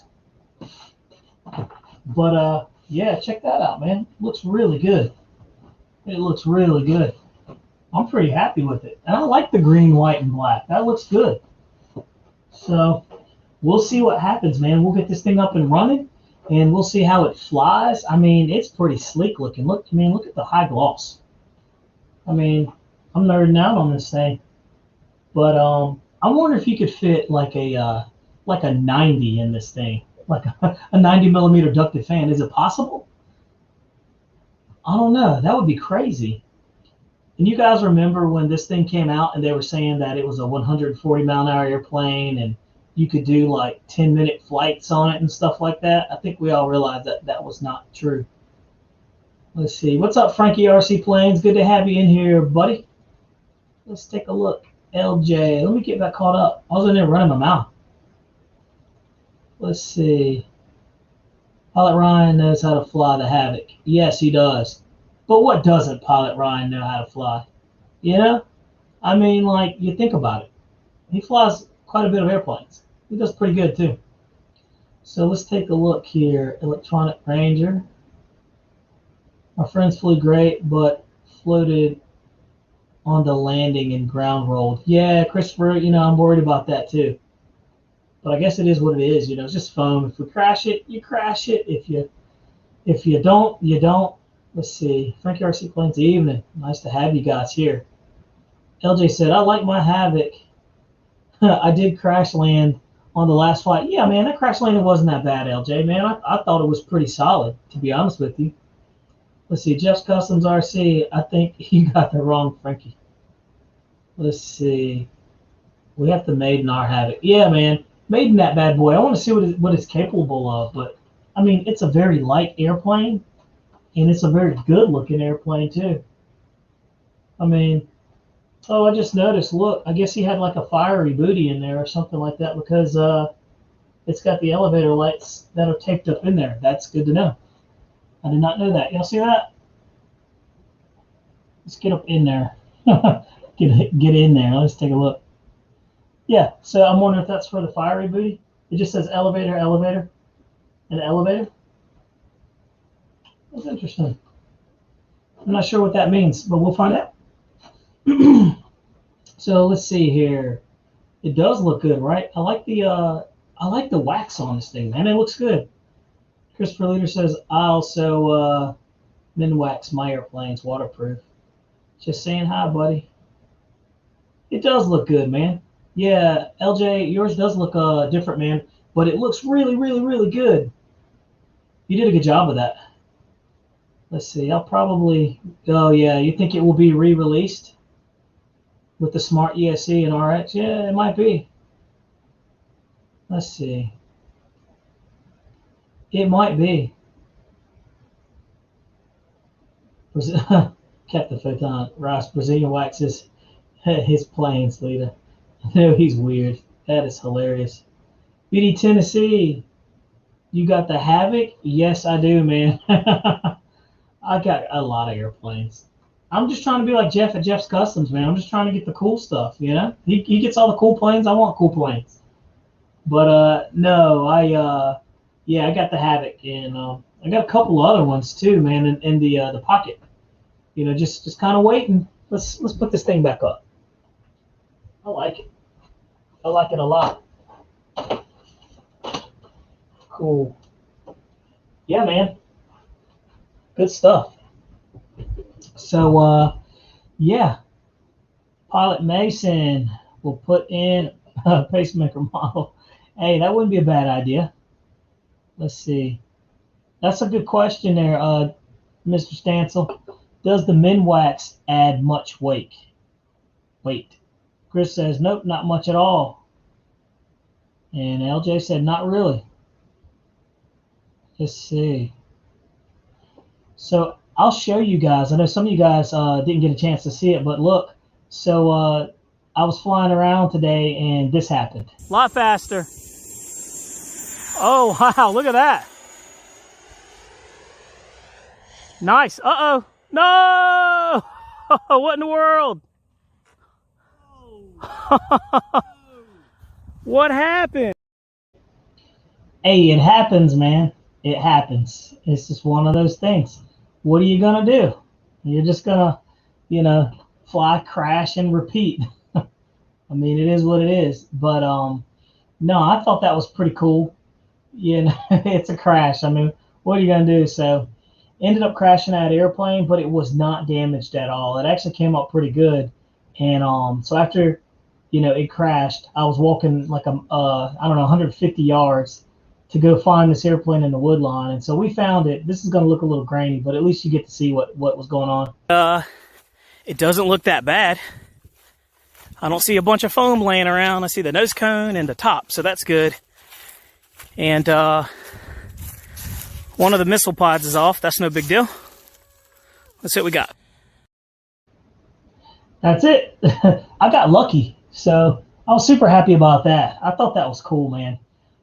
But, yeah, check that out, man. It looks really good. It looks really good. I'm pretty happy with it. And I like the green, white, and black. That looks good. So we'll see what happens, man. We'll get this thing up and running, and we'll see how it flies. I mean, it's pretty sleek looking. Look at the high gloss. I mean, I'm nerding out on this thing. But I wonder if you could fit like a 90 in this thing, like a 90 millimeter ducted fan. Is it possible? I don't know. That would be crazy. And you guys remember when this thing came out and they were saying that it was a 140 mile an hour airplane and you could do like 10-minute flights on it and stuff like that? I think we all realized that that was not true. Let's see. What's up, Frankie RC Planes? Good to have you in here, buddy. Let's take a look. LJ. Let me get back caught up. I was in there running my mouth. Let's see. Pilot Ryan knows how to fly the Havoc. Yes, he does. But what doesn't Pilot Ryan know how to fly? I mean, like, you think about it. He flies quite a bit of airplanes. He does pretty good, too. So let's take a look here. Electronic Ranger. My friends flew great, but floated on the landing and ground rolled. Yeah, Christopher, I'm worried about that, too. But I guess it is what it is. It's just foam. If we crash it, you crash it. If you don't, you don't. Let's see. Frankie RC Planes, evening. Nice to have you guys here. LJ said, I like my Havoc. I did crash land on the last flight. Yeah, man, that crash landing wasn't that bad, LJ. Man, I thought it was pretty solid, to be honest with you. Let's see. Jeff's Customs RC. I think you got that wrong, Frankie. Let's see. We have to Maiden our Havoc. Yeah, man. Maiden that bad boy. I want to see what it's capable of. But, I mean, it's a very light airplane. And it's a very good-looking airplane, too. I mean, I just noticed, look, I guess he had like a fiery booty in there or something like that because it's got the elevator lights that are taped up in there. That's good to know. I did not know that. Y'all see that? Let's get up in there. get in there. Let's take a look. Yeah, so I'm wondering if that's for the fiery booty. It just says elevator, elevator, and elevator. That's interesting. I'm not sure what that means, but we'll find out. So let's see here. It does look good, right? I like the wax on this thing, man. It looks good. Christopher Leader says I also min wax my airplanes waterproof. Just saying hi, buddy. It does look good, man. Yeah, LJ, yours does look different, man, but it looks really, really, really good. You did a good job of that. Let's see. I'll probably. Oh yeah, you think it will be re-released with the Smart ESC and RX? Yeah, it might be. Let's see. It might be. Captain Photon, Ross, Brazilian waxes his planes, leader. No, he's weird. That is hilarious. BD Tennessee, you got the Havoc? Yes, I do, man. I got a lot of airplanes. I'm just trying to be like Jeff at Jeff's Customs, man. I'm just trying to get the cool stuff, you know? He gets all the cool planes. I want cool planes. But no, yeah, I got the Havoc, and I got a couple other ones too, man, in the pocket. You know, just kind of waiting. Let's put this thing back up. I like it. I like it a lot. Cool. Yeah, man. Good stuff. So yeah, Pilot Mason will put in a pacemaker model. Hey, that wouldn't be a bad idea. Let's see. That's a good question there, Mr. Stancil. Does the Minwax add much weight? Chris says, nope, not much at all. And LJ said, not really. Let's see. So I'll show you guys. I know some of you guys didn't get a chance to see it, but look. So I was flying around today, and this happened. A lot faster. Oh, wow, look at that. Nice. Uh-oh. No! What in the world? What happened? Hey, it happens, man. It happens. It's just one of those things. What are you going to do? You're just going to, you know, fly, crash, and repeat. I mean, it is what it is. But, no, I thought that was pretty cool. You know, it's a crash. I mean, what are you going to do? So, ended up crashing that airplane, but it was not damaged at all. It actually came up pretty good. And so after, you know, it crashed, I was walking like I don't know, 150 yards to go find this airplane in the wood line. And so we found it. This is going to look a little grainy, but at least you get to see what was going on. It doesn't look that bad. I don't see a bunch of foam laying around. I see the nose cone and the top, so that's good. And one of the missile pods is off. That's no big deal. Let's see what we got. That's it. I got lucky. So I was super happy about that. I thought that was cool, man.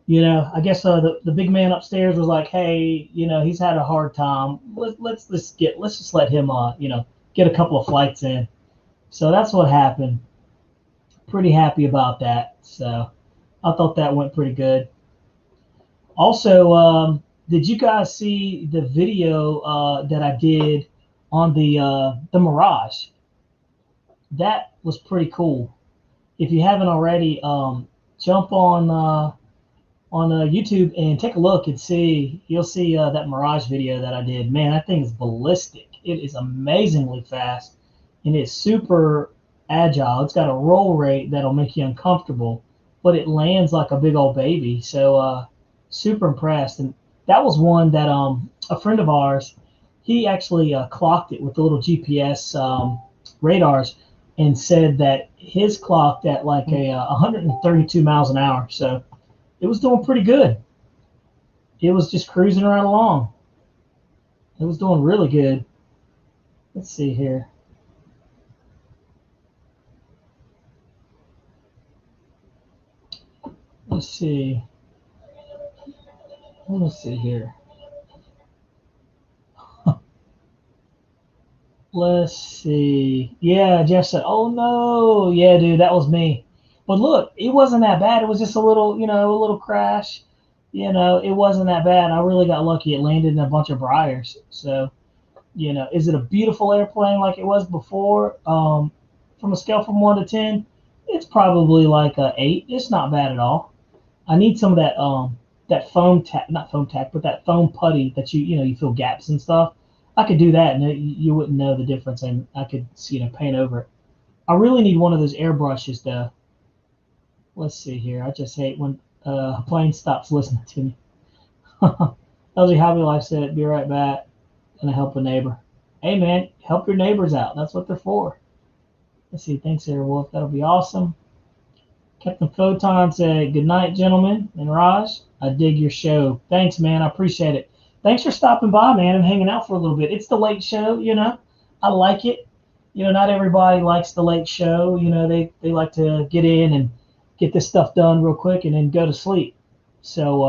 You know, I guess the big man upstairs was like, hey, you know, he's had a hard time. Let's just let him, you know, get a couple of flights in. So that's what happened. Pretty happy about that. So I thought that went pretty good. Also, did you guys see the video that I did on the Mirage? That was pretty cool. If you haven't already, jump on YouTube and take a look and see. You'll see that Mirage video that I did. Man, that thing is ballistic. It is amazingly fast, and it's super agile. It's got a roll rate that'll make you uncomfortable, but it lands like a big old baby. So super impressed. And that was one that a friend of ours, he actually clocked it with the little GPS radars and said that his clocked at like a 132 miles an hour. So it was doing pretty good. It was just cruising right along. It was doing really good. Let's see here. Let's see. Let's see here. Let's see. Yeah, Jeff said, oh no. Yeah, dude, that was me. But look, it wasn't that bad. It was just a little, you know, a little crash. You know, it wasn't that bad. I really got lucky. It landed in a bunch of briars. So, you know, is it a beautiful airplane like it was before? From a scale from 1 to 10, it's probably like a 8. It's not bad at all. I need some of that that foam tack, not foam tack, but that foam putty that you know you fill gaps and stuff. I could do that, and you wouldn't know the difference, and I could, you know, paint over it. I really need one of those airbrushes, though. Let's see here. I just hate when a plane stops listening to me. LG Hobby Life said, be right back. Gonna help a neighbor. Hey, man, help your neighbors out. That's what they're for. Let's see. Thanks, Airwolf. That'll be awesome. Captain Photon said, good night, gentlemen. And Raj, I dig your show. Thanks, man. I appreciate it. Thanks for stopping by, man, and hanging out for a little bit. It's the late show, you know. I like it. You know, not everybody likes the late show. You know, they like to get in and get this stuff done real quick and then go to sleep. So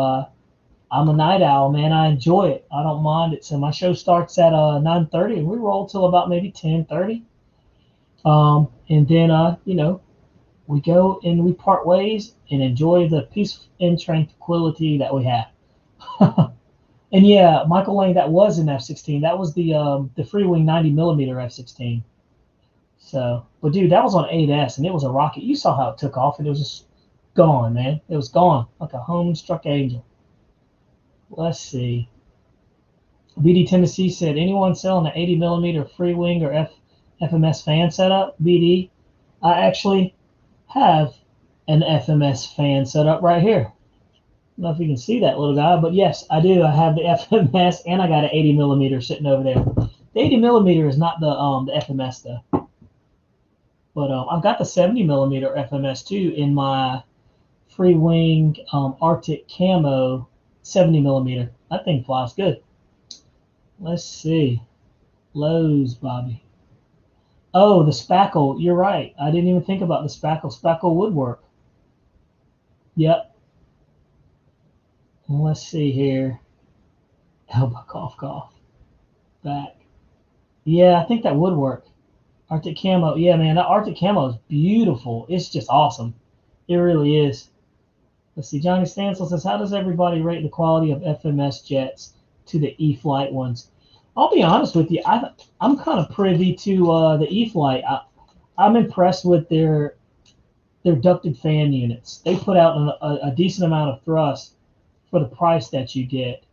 I'm a night owl, man. I enjoy it. I don't mind it. So my show starts at 9:30 and we roll till about maybe 10:30. And then you know, we go and we part ways and enjoy the peace and tranquility that we have. And yeah, Michael Lane, that was an F-16. That was the Freewing 90 millimeter F-16. So, but dude, that was on 8S and it was a rocket. You saw how it took off and it was just gone, man. It was gone like a home struck angel. Let's see. BD Tennessee said, anyone selling an 80 millimeter Freewing or FMS fan setup? BD, I actually have an FMS fan setup right here. I don't know if you can see that little guy, but yes, I do. I have the FMS and I got an 80 millimeter sitting over there. The 80 millimeter is not the FMS though, but I've got the 70 millimeter FMS too in my Freewing Arctic Camo 70 millimeter. That thing flies good. Let's see. Lowe's, Bobby. Oh, the spackle. You're right. I didn't even think about the spackle. Spackle would work. Yep. Let's see here. Elbow cough cough. Back. Yeah, I think that would work. Arctic camo. Yeah, man, that Arctic camo is beautiful. It's just awesome. It really is. Let's see. Johnny Stansel says, how does everybody rate the quality of FMS jets to the E-Flight ones? I'll be honest with you. I'm kind of privy to the E-Flight. I'm impressed with their ducted fan units. They put out a decent amount of thrust for the price that you get.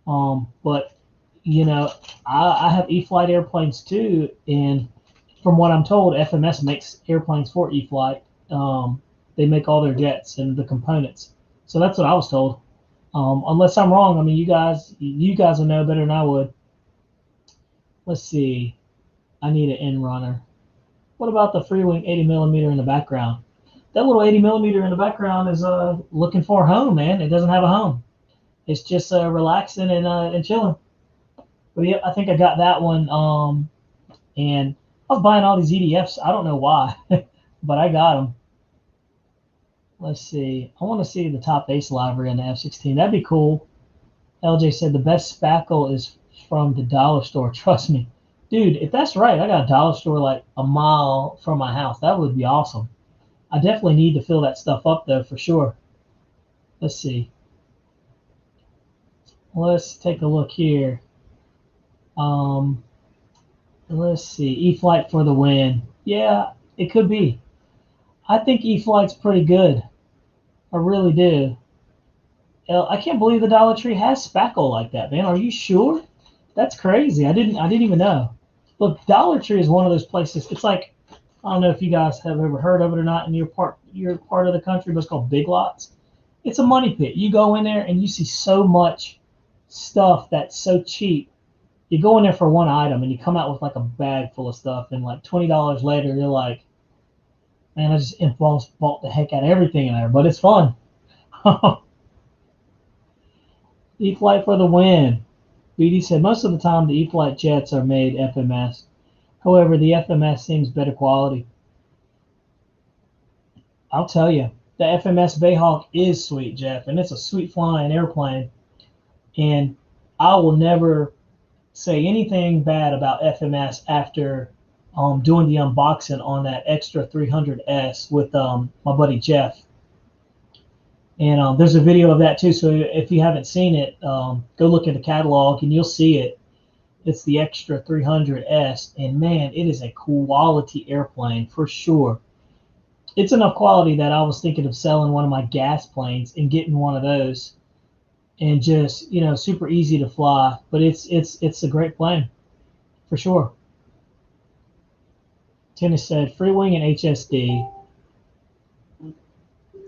But you know, I have E-Flight airplanes too, and from what I'm told, FMS makes airplanes for E-Flight. They make all their jets and the components. So that's what I was told. Unless I'm wrong, I mean, you guys will know better than I would. Let's see. I need an end runner. What about the Freewing 80 millimeter in the background? That little 80 millimeter in the background is looking for a home, man. It doesn't have a home. It's just relaxing and chilling. But yeah, I think I got that one. And I was buying all these EDFs. I don't know why, but I got them. Let's see. I want to see the top ace library on the F-16. That'd be cool. LJ said the best spackle is from the dollar store. Trust me. Dude, if that's right, I got a dollar store like a mile from my house. That would be awesome. I definitely need to fill that stuff up, though, for sure. Let's see. Let's take a look here. Let's see. E-Flight for the win. Yeah, it could be. I think E-Flight's pretty good. I really do. I can't believe the Dollar Tree has spackle like that, man. Are you sure? That's crazy. I didn't even know. Look, Dollar Tree is one of those places. It's like, I don't know if you guys have ever heard of it or not in your part of the country, but it's called Big Lots. It's a money pit. You go in there and you see so much stuff that's so cheap. You go in there for one item and you come out with like a bag full of stuff, and like $20 later you're like, man, I just impulse bought the heck out of everything in there, but it's fun. E-Flight for the win. BD said most of the time the E-Flight jets are made FMS. However, the FMS seems better quality. I'll tell you, the FMS Bayhawk is sweet, Jeff, and it's a sweet flying airplane. And I will never say anything bad about FMS after doing the unboxing on that extra 300S with my buddy Jeff. And there's a video of that too. So if you haven't seen it, go look at the catalog and you'll see it. It's the extra 300S, and man, it is a quality airplane for sure. It's enough quality that I was thinking of selling one of my gas planes and getting one of those, and just, you know, super easy to fly. But it's a great plane for sure. Tennis said Freewing and HSD,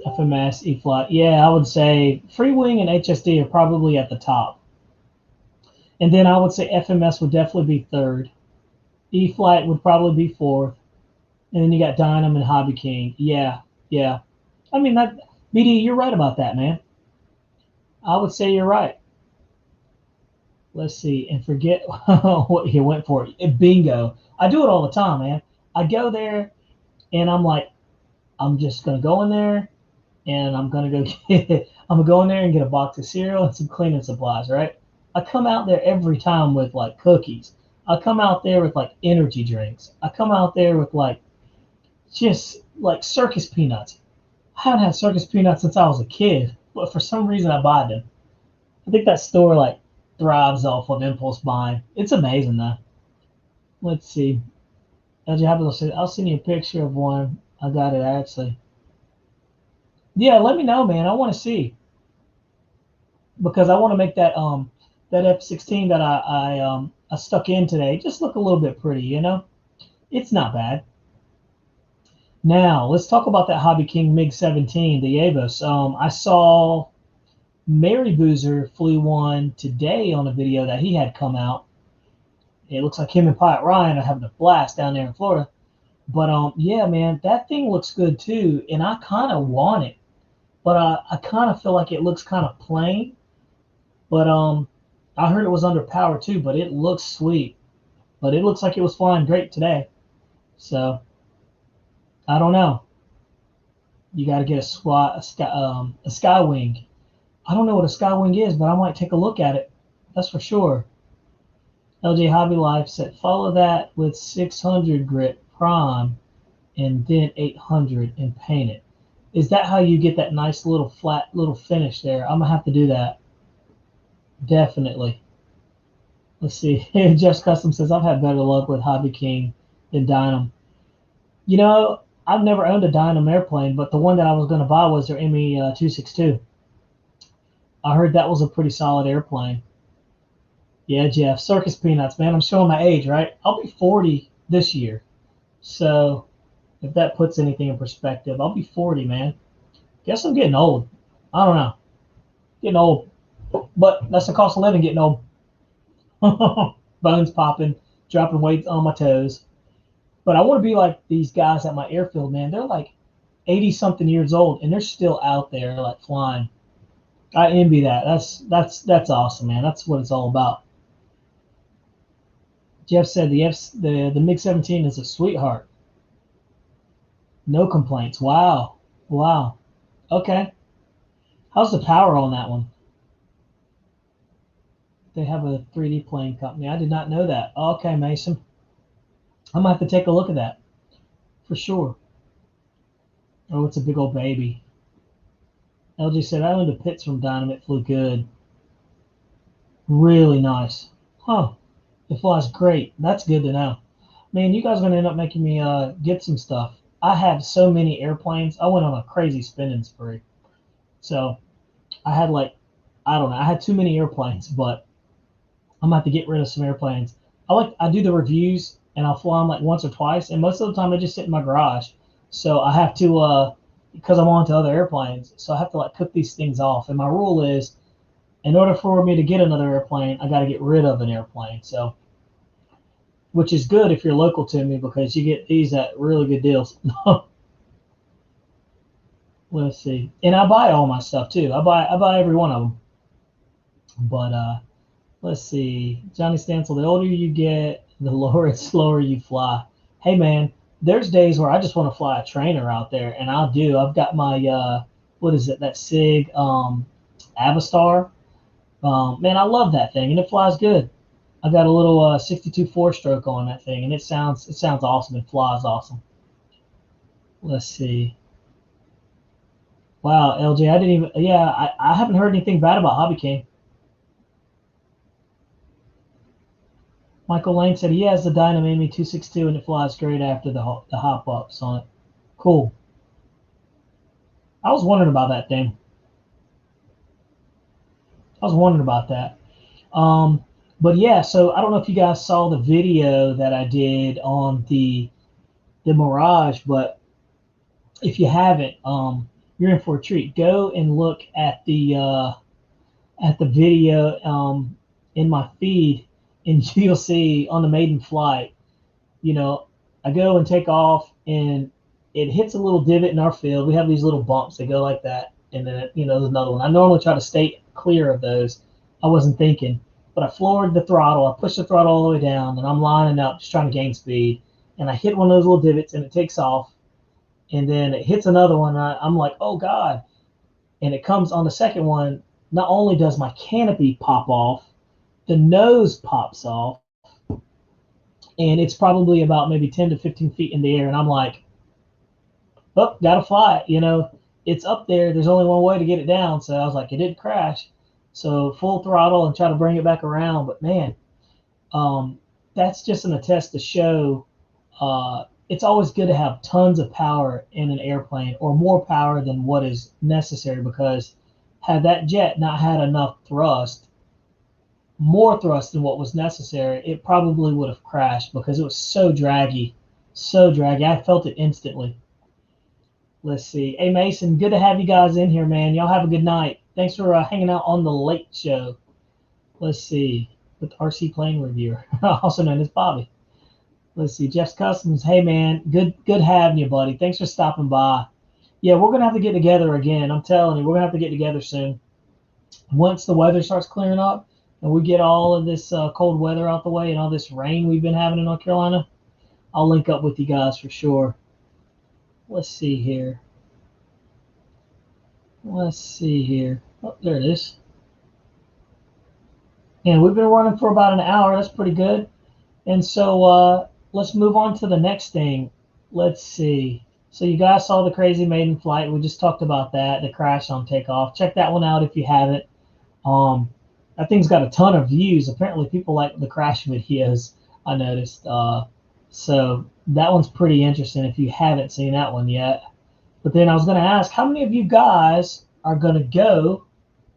FMS, E-Flight. Yeah, I would say Freewing and HSD are probably at the top. And then I would say FMS would definitely be third. E-Flight would probably be fourth. And then you got Dynam and Hobby King. Yeah. I mean, that, BD, you're right about that, man. I would say you're right. Let's see, and forget what he went for. Bingo. I do it all the time, man. I go there and I'm like, I'm just gonna go in there and I'm gonna go get, I'm gonna go in there and get a box of cereal and some cleaning supplies, right? I come out there every time with like cookies. I come out there with like energy drinks. I come out there with like just like circus peanuts. I haven't had circus peanuts since I was a kid, but for some reason I buy them. I think that store like thrives off of impulse buying. It's amazing though. Let's see. As you happen to say, I'll send you a picture of one. I got it actually. Yeah, let me know, man. I want to see because I want to make that F16 that I stuck in today just look a little bit pretty. It's not bad. Now let's talk about that Hobby King MiG 17, the Avos. I saw Mary Boozer flew one today on a video that he had come out. It looks like him and Pilot Ryan are having a blast down there in Florida. But yeah, man, that thing looks good too, and I kind of want it, but I kind of feel like it looks kind of plain. But I heard it was underpowered too, but it looks sweet. But it looks like it was flying great today. So I don't know. You got to get a Skywing. I don't know what a Skywing is, but I might take a look at it. That's for sure. LJ Hobby Life said follow that with 600 grit prime and then 800 and paint it. Is that how you get that nice little flat little finish there? I'm gonna have to do that. Definitely. Let's see. Jeff's Custom says I've had better luck with Hobby King than Dynam. I've never owned a Dynam airplane, but the one that I was gonna buy was their ME 262. I heard that was a pretty solid airplane. Yeah, Jeff. Circus peanuts, man. I'm showing my age, right? I'll be 40 this year. So if that puts anything in perspective, I'll be 40, man. Guess I'm getting old. I don't know. Getting old. But that's the cost of living, getting old. Bones popping, dropping weights on my toes. But I want to be like these guys at my airfield, man. They're like 80-something years old, and they're still out there like flying. I envy that. That's awesome, man. That's what it's all about. Jeff said the MiG 17 is a sweetheart. No complaints. Wow. Wow. Okay. How's the power on that one? They have a 3D plane company. I did not know that. Okay, Mason. I'm going to have to take a look at that. For sure. Oh, it's a big old baby. LG said, I owned a Pitts from Dynamite. Flew good. Really nice. Huh. It flies great. That's good to know. Man, you guys are going to end up making me get some stuff. I have so many airplanes. I went on a crazy spending spree. So I had I don't know. I had too many airplanes, but I'm going to have to get rid of some airplanes. I do the reviews, and I'll fly them like once or twice, and most of the time they just sit in my garage. So I have to, because I'm on to other airplanes, so I have to like cook these things off. And my rule is, in order for me to get another airplane, I got to get rid of an airplane. So, which is good if you're local to me because you get these at really good deals. Let's see, and I buy all my stuff too. I buy every one of them. But let's see, Johnny Stansel. The older you get, the lower and slower you fly. Hey man, there's days where I just want to fly a trainer out there, and I'll do. I've got my what is it? That Sig Avastar. Man, I love that thing, and it flies good. I got a little 62 4-stroke on that thing, and it sounds awesome. It flies awesome. Let's see. Wow, LJ, I didn't even. Yeah, I haven't heard anything bad about Hobby King. Michael Lane said he has the Dynam ME 262 and it flies great after the hop ups on it. Cool. I was wondering about that thing. I was wondering about that. But yeah, so I don't know if you guys saw the video that I did on the Mirage, but if you haven't, you're in for a treat. Go and look at the video in my feed, and you'll see on the maiden flight, I go and take off, and it hits a little divot in our field. We have these little bumps that go like that, and then there's another one. I normally try to stay clear of those. I wasn't thinking. but I floored the throttle. I pushed the throttle all the way down, and I'm lining up, just trying to gain speed. And I hit one of those little divots, and it takes off. And then it hits another one, and I'm like, oh, God. And it comes on the second one. Not only does my canopy pop off, the nose pops off, and it's probably about maybe 10 to 15 feet in the air. And I'm like, oh, gotta fly it. You know, it's up there. There's only one way to get it down. So I was like, it didn't crash. So full throttle and try to bring it back around. But man, that's just an attest to show it's always good to have tons of power in an airplane, or more power than what is necessary, because had that jet not had enough thrust, more thrust than what was necessary, it probably would have crashed, because it was so draggy. So draggy. I felt it instantly. Let's see. Hey, Mason, good to have you guys in here, man. Y'all have a good night. Thanks for hanging out on the late show. Let's see. With Rcplanereviewer, also known as Bobby. Let's see. Jeff's Customs. Hey, man. Good having you, buddy. Thanks for stopping by. Yeah, we're going to have to get together again. I'm telling you, we're going to have to get together soon. Once the weather starts clearing up and we get all of this cold weather out the way and all this rain we've been having in North Carolina, I'll link up with you guys for sure. Let's see here. Let's see here. Oh, there it is. And we've been running for about an hour. That's pretty good. And so let's move on to the next thing. Let's see. So you guys saw the crazy Maiden flight. We just talked about that, the crash on takeoff. Check that one out if you haven't. That thing's got a ton of views. Apparently people like the crash videos, I noticed. So that one's pretty interesting if you haven't seen that one yet. But then I was going to ask, how many of you guys are going to go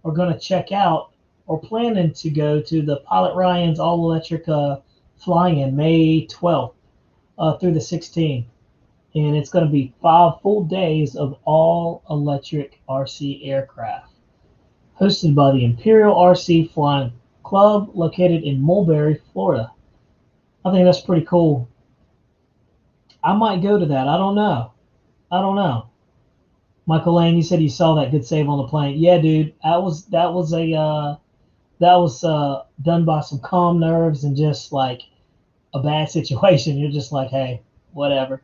or going to check out or planning to go to the Pilot Ryan's all-electric flying-in May 12th through the 16th? And it's going to be 5 full days of all-electric RC aircraft, hosted by the Imperial RC Flying Club, located in Mulberry, Florida. I think that's pretty cool. I might go to that. I don't know. Michael Lane, you said you saw that. Good save on the plane. Yeah, dude. That was done by some calm nerves and just like a bad situation. You're just like, hey, whatever.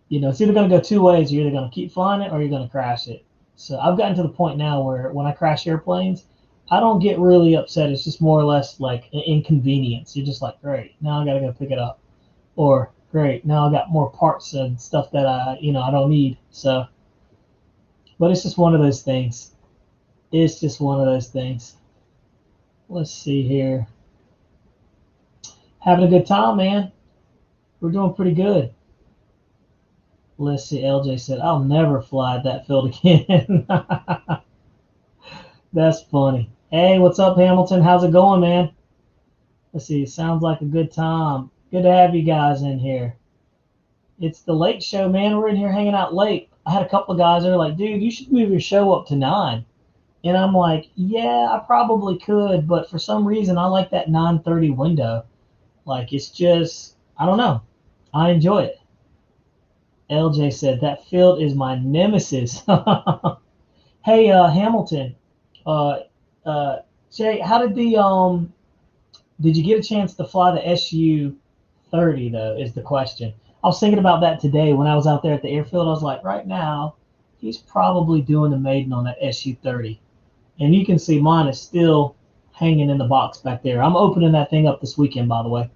You know, it's either going to go two ways. You're either going to keep flying it or you're going to crash it. So I've gotten to the point now where when I crash airplanes, I don't get really upset. It's just more or less like an inconvenience. You're just like, great, now I got to go pick it up. Or, great, now I got more parts and stuff that I don't need. So, but it's just one of those things. It's just one of those things. Let's see here. Having a good time, man. We're doing pretty good. Let's see. LJ said, I'll never fly at that field again. That's funny. Hey, what's up, Hamilton? How's it going, man? Let's see. Sounds like a good time. Good to have you guys in here. It's the late show, man. We're in here hanging out late. I had a couple of guys that are like, dude, you should move your show up to 9. And I'm like, yeah, I probably could, but for some reason I like that 9:30 window. Like, it's just, I don't know. I enjoy it. LJ said, that field is my nemesis. Hey, Hamilton. Jay, how did did you get a chance to fly the SU-30, though, is the question. I was thinking about that today when I was out there at the airfield. I was like, right now, he's probably doing the Maiden on that SU-30. And you can see mine is still hanging in the box back there. I'm opening that thing up this weekend, by the way.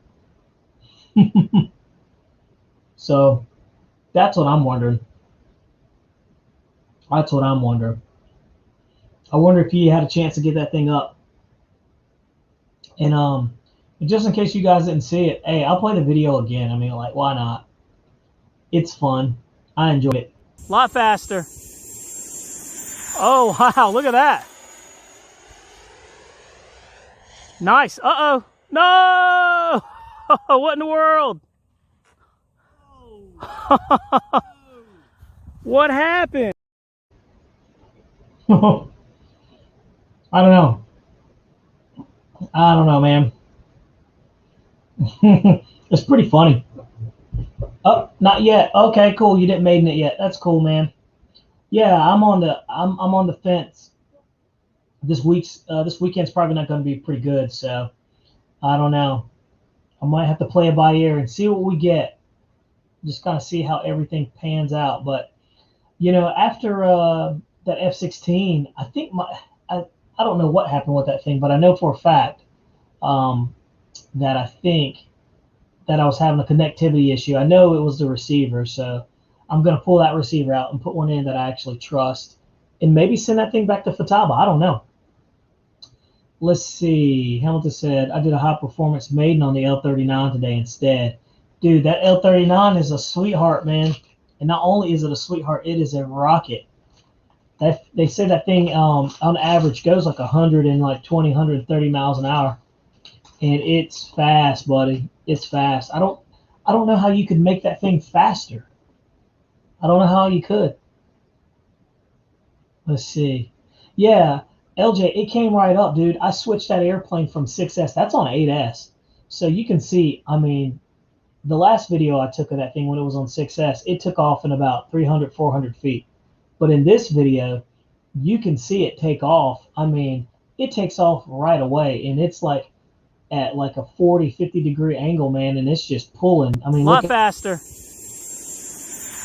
So that's what I'm wondering. I wonder if you had a chance to get that thing up. And just in case you guys didn't see it, hey, I'll play the video again. I mean, like, why not? It's fun. I enjoy it. A lot faster. Oh, wow, look at that. Nice. Uh-oh. No! What in the world? What happened? I don't know, man. It's pretty funny. Oh, not yet. Okay, cool. You didn't Maiden it yet. That's cool, man. Yeah, I'm on the fence. this weekend's probably not going to be pretty good. So I don't know. I might have to play it by ear and see what we get. Just kind of see how everything pans out. But after that F-16, I think I don't know what happened with that thing, but I know for a fact um, that I think that I was having a connectivity issue. I know it was the receiver, so I'm going to pull that receiver out and put one in that I actually trust, and maybe send that thing back to Futaba. I don't know. Let's see. Hamilton said, I did a high performance Maiden on the L39 today instead. Dude, that L39 is a sweetheart, man. And not only is it a sweetheart, it is a rocket. They say that thing on average goes like 120, 130 miles an hour. And it's fast, buddy. It's fast. I don't know how you could make that thing faster. I don't know how you could. Let's see. Yeah, LJ, it came right up, dude. I switched that airplane from 6S. That's on 8S. So you can see, I mean, the last video I took of that thing when it was on 6S, it took off in about 300, 400 feet. But in this video, you can see it take off. I mean, it takes off right away, and it's like at like a 40, 50 degree angle, man, and it's just pulling. I mean, a lot faster.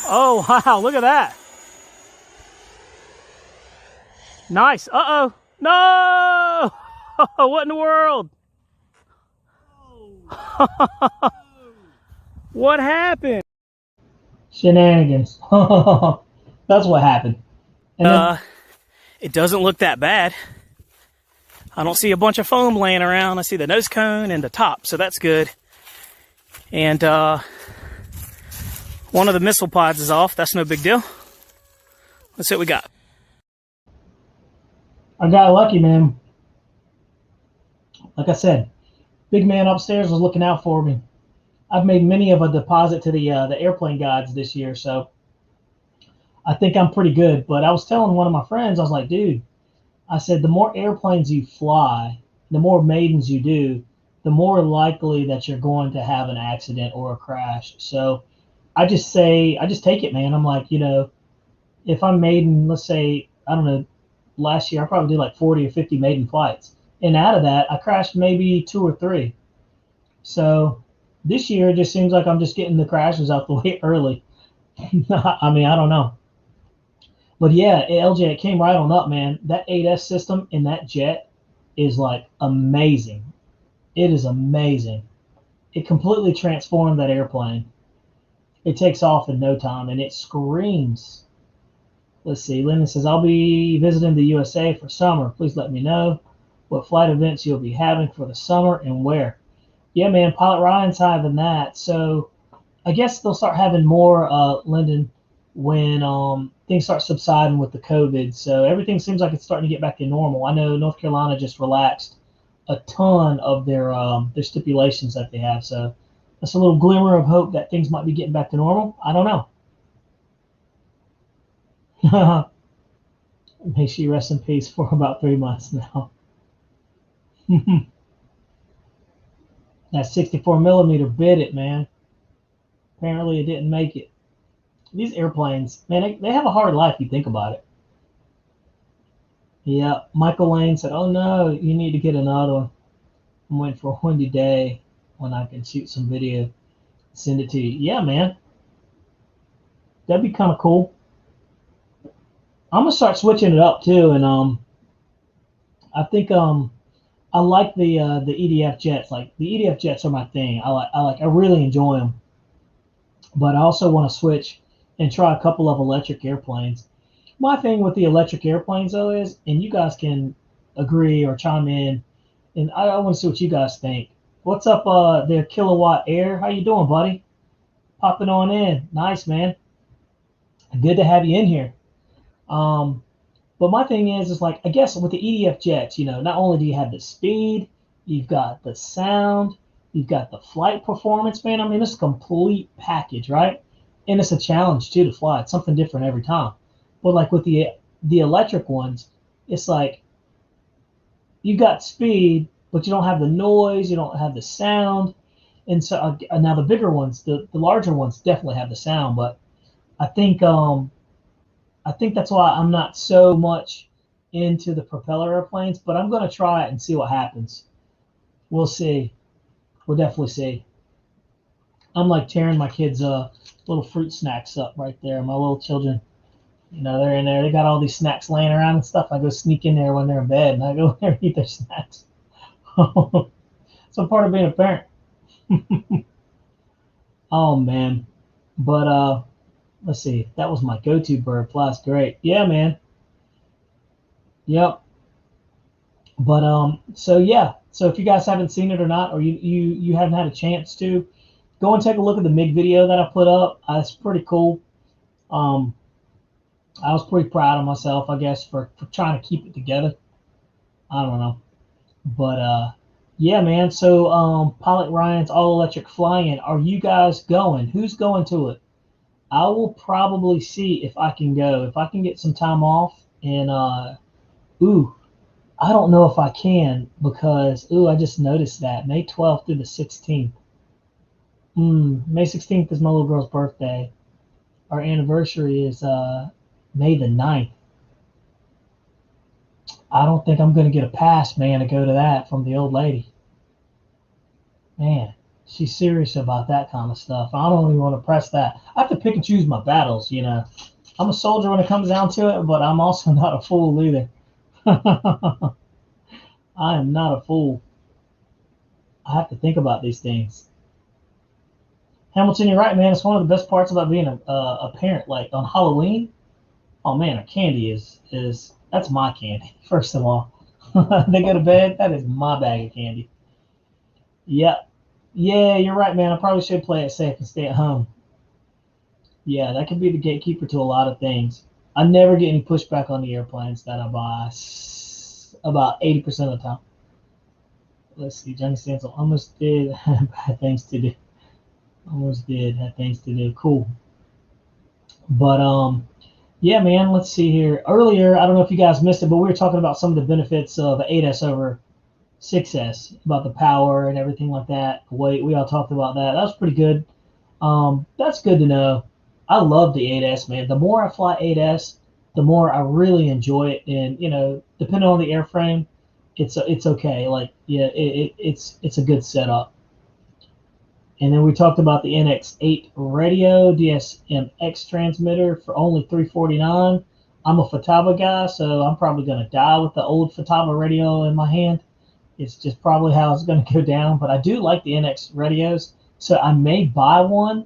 Oh, wow, look at that. Nice. Uh-oh. No! What in the world? What happened? Shenanigans. That's what happened. And then, it doesn't look that bad. I don't see a bunch of foam laying around. I see the nose cone and the top, so that's good. And one of the missile pods is off. That's no big deal. Let's see what we got. I got lucky, man. Like I said, big man upstairs was looking out for me. I've made many of a deposit to the airplane gods this year, so I think I'm pretty good. But I was telling one of my friends, I was like, dude, I said, the more airplanes you fly, the more maidens you do, the more likely that you're going to have an accident or a crash. So I just take it, man. I'm like, if I'm maiden, let's say, I don't know, last year I probably did like 40 or 50 maiden flights. And out of that, I crashed maybe 2 or 3. So this year it just seems like I'm just getting the crashes out the way early. I mean, I don't know. But yeah, LJ, it came right on up, man. That 8S system in that jet is like amazing. It is amazing. It completely transformed that airplane. It takes off in no time, and it screams. Let's see. Lyndon says, I'll be visiting the USA for summer. Please let me know what flight events you'll be having for the summer and where. Yeah, man, Pilot Ryan's having that. So I guess they'll start having more, Lyndon, when things start subsiding with the COVID. So everything seems like it's starting to get back to normal. I know North Carolina just relaxed a ton of their stipulations that they have. So that's a little glimmer of hope that things might be getting back to normal. I don't know. May she rest in peace for about 3 months now. That 64 millimeter bit it, man. Apparently it didn't make it. These airplanes, man, they have a hard life. You think about it. Yeah, Michael Lane said, "Oh no, you need to get another one. I'm waiting for a windy day when I can shoot some video, send it to you." Yeah, man, that'd be kind of cool. I'm gonna start switching it up too, and I think I like the EDF jets. Like the EDF jets are my thing. I really enjoy them, but I also want to switch and try a couple of electric airplanes. My thing with the electric airplanes though is, and you guys can agree or chime in, and I want to see what you guys think. What's up there, Kilowatt Air? How you doing, buddy? Popping on in. Nice, man. Good to have you in here. But my thing is like, I guess with the EDF jets, not only do you have the speed, you've got the sound, you've got the flight performance, man. I mean, it's a complete package, right? And it's a challenge too to fly. It's something different every time. But like with the electric ones, it's like you got speed, but you don't have the noise, you don't have the sound. And so now the bigger ones, the larger ones definitely have the sound, but I think that's why I'm not so much into the propeller airplanes, but I'm going to try it and see what happens. We'll see. We'll definitely see. I'm like tearing my kids' little fruit snacks up right there. My little children, you know, they're in there. They got all these snacks laying around and stuff. I go sneak in there when they're in bed, and I go in there and eat their snacks. It's a part of being a parent. Oh man, but let's see. That was my go-to bird. Flies great. Yeah, man. Yep. But so yeah. So if you guys haven't seen it or not, or you haven't had a chance to, go and take a look at the MIG video that I put up. It's pretty cool. I was pretty proud of myself, I guess, for trying to keep it together. I don't know. But yeah, man. So Pilot Ryan's all electric flying. Are you guys going? Who's going to it? I will probably see if I can go. If I can get some time off and ooh, I don't know if I can because I just noticed that May 12th through the 16th. May 16th is my little girl's birthday. Our anniversary is May the 9th. I don't think I'm going to get a pass, man, to go to that from the old lady. Man, she's serious about that kind of stuff. I don't even want to press that. I have to pick and choose my battles, you know. I'm a soldier when it comes down to it, but I'm also not a fool either. I am not a fool. I have to think about these things. Hamilton, you're right, man. It's one of the best parts about being a parent. Like on Halloween, oh man, a candy is that's my candy. First of all, they go to bed. That is my bag of candy. Yep. Yeah, you're right, man. I probably should play it safe and stay at home. Yeah, that could be the gatekeeper to a lot of things. I never get any pushback on the airplanes that I buy. About 80% of the time. Let's see. Johnny Stansel almost did bad things to do. Almost did had things to do. Cool. But yeah, man. Let's see here. Earlier, I don't know if you guys missed it, but we were talking about some of the benefits of 8S over 6S, about the power and everything like that. The weight. We all talked about that. That was pretty good. That's good to know. I love the 8S, man. The more I fly 8S, the more I really enjoy it. And you know, depending on the airframe, it's okay. Like yeah, it's a good setup. And then we talked about the NX8 radio DSMX transmitter for only $349. I'm a Futaba guy, so I'm probably gonna die with the old Futaba radio in my hand. It's just probably how it's gonna go down. But I do like the NX radios, so I may buy one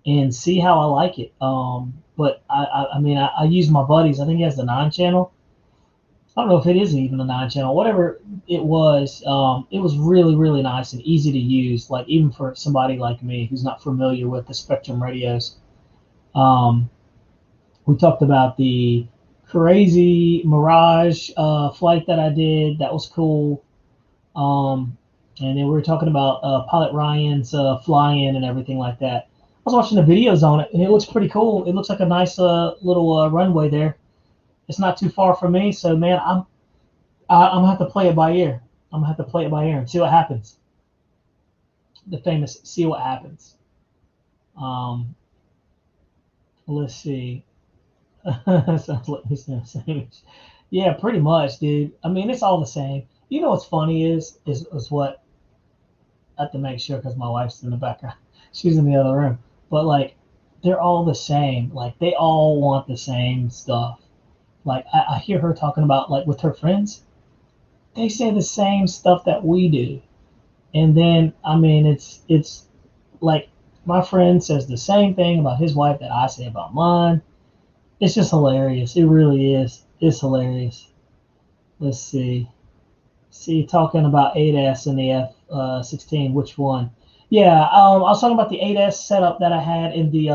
and see how I like it. But I mean, I use my buddies. I think he has the 9-channel. I don't know if it is even a 9-channel. Whatever it was really, really nice and easy to use. Like even for somebody like me who's not familiar with the Spectrum radios. We talked about the crazy Mirage flight that I did. That was cool. And then we were talking about Pilot Ryan's fly-in and everything like that. I was watching the videos on it, and it looks pretty cool. It looks like a nice little runway there. It's not too far from me, so man, I'm gonna have to play it by ear. I'm gonna have to play it by ear and see what happens. The famous "see what happens." Let's see. Sounds like this sandwich. Yeah, pretty much, dude. I mean, it's all the same. You know what's funny is what I have to make sure because my wife's in the background. She's in the other room. But like, they're all the same. Like, they all want the same stuff. Like, I hear her talking about like with her friends. They say the same stuff that we do. And then, I mean, it's like my friend says the same thing about his wife that I say about mine. It's just hilarious. It really is. It's hilarious. Let's see. Talking about 8S and the F-16, which one? Yeah, I was talking about the 8S setup that I had in the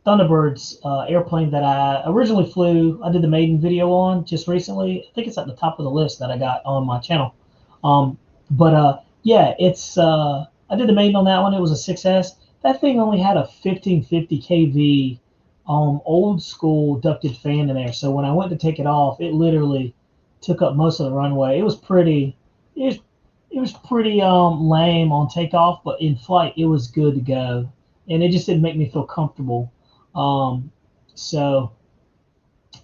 Thunderbirds airplane that I originally flew. I did the Maiden video on just recently. I think it's at the top of the list that I got on my channel. Yeah, it's I did the Maiden on that one. It was a 6S. That thing only had a 1550 kV old school ducted fan in there. So when I went to take it off, it literally took up most of the runway. It was pretty lame on takeoff, but in flight it was good to go. And it just didn't make me feel comfortable. So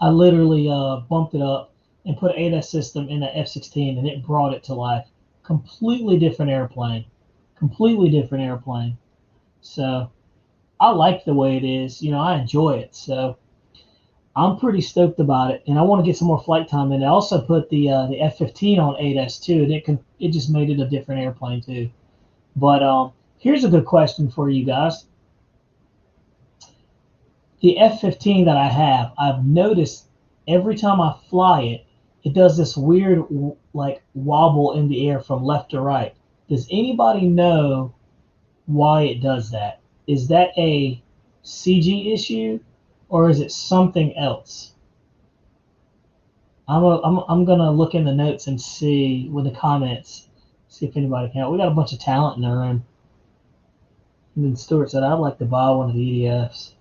I literally bumped it up and put an 8S system in that F-16, and it brought it to life. Completely different airplane. Completely different airplane. So I like the way it is. You know, I enjoy it. So I'm pretty stoked about it, and I want to get some more flight time in. I also put the F-15 on 8S too, and it just made it a different airplane too. But here's a good question for you guys. The F-15 that I have, I've noticed every time I fly it, it does this weird like wobble in the air from left to right. Does anybody know why it does that? Is that a CG issue, or is it something else? I'm gonna look in the notes and see with the comments, see if anybody can. We got a bunch of talent in the room. And then Stuart said I'd like to buy one of the EDFs.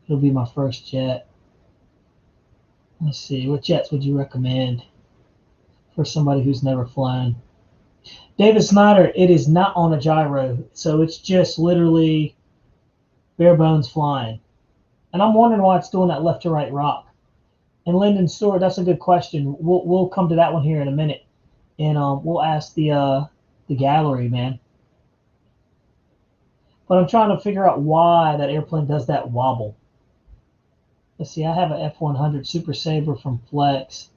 It'll be my first jet. Let's see, what jets would you recommend for somebody who's never flown? David Snyder, it is not on a gyro, so it's just literally bare bones flying. And I'm wondering why it's doing that left to right rock. And Lyndon Stewart, that's a good question. We'll come to that one here in a minute, and we'll ask the gallery, man. But I'm trying to figure out why that airplane does that wobble. Let's see, I have an F100 Super Sabre from Flex,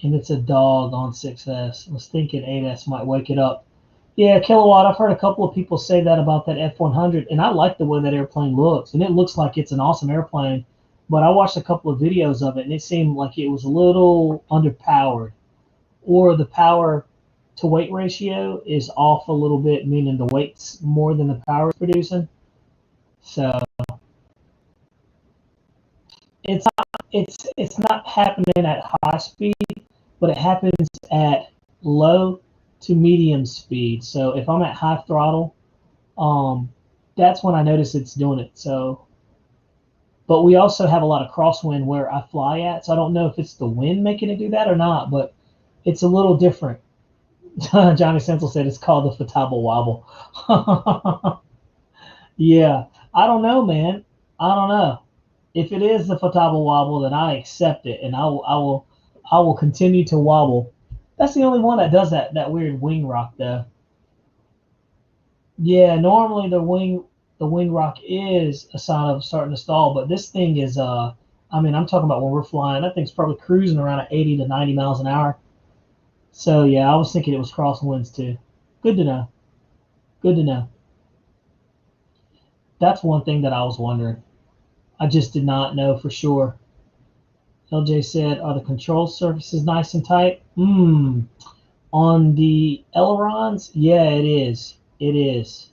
and it's a dog on 6S. I was thinking 8S might wake it up. Yeah, Kilowatt, I've heard a couple of people say that about that F100, and I like the way that airplane looks, and it looks like it's an awesome airplane, but I watched a couple of videos of it, and it seemed like it was a little underpowered, or the power to weight ratio is off a little bit, meaning the weight's more than the power it's producing. So it's not happening at high speed, but it happens at low to medium speed. So if I'm at high throttle, that's when I notice it's doing it. So, but we also have a lot of crosswind where I fly at, so I don't know if it's the wind making it do that or not, but it's a little different. Johnny Sensel said it's called the Futaba Wobble. Yeah, I don't know, man. I don't know. If it is the Futaba Wobble, then I accept it, and I will continue to wobble. That's the only one that does that weird wing rock, though. Yeah, normally the wing rock is a sign of starting to stall, but this thing is I mean, I'm talking about when we're flying. That thing's probably cruising around at 80 to 90 miles an hour. So yeah, I was thinking it was crosswinds too. Good to know. Good to know. That's one thing that I was wondering. I just did not know for sure. LJ said, "Are the control surfaces nice and tight?" On the ailerons, yeah, it is. It is.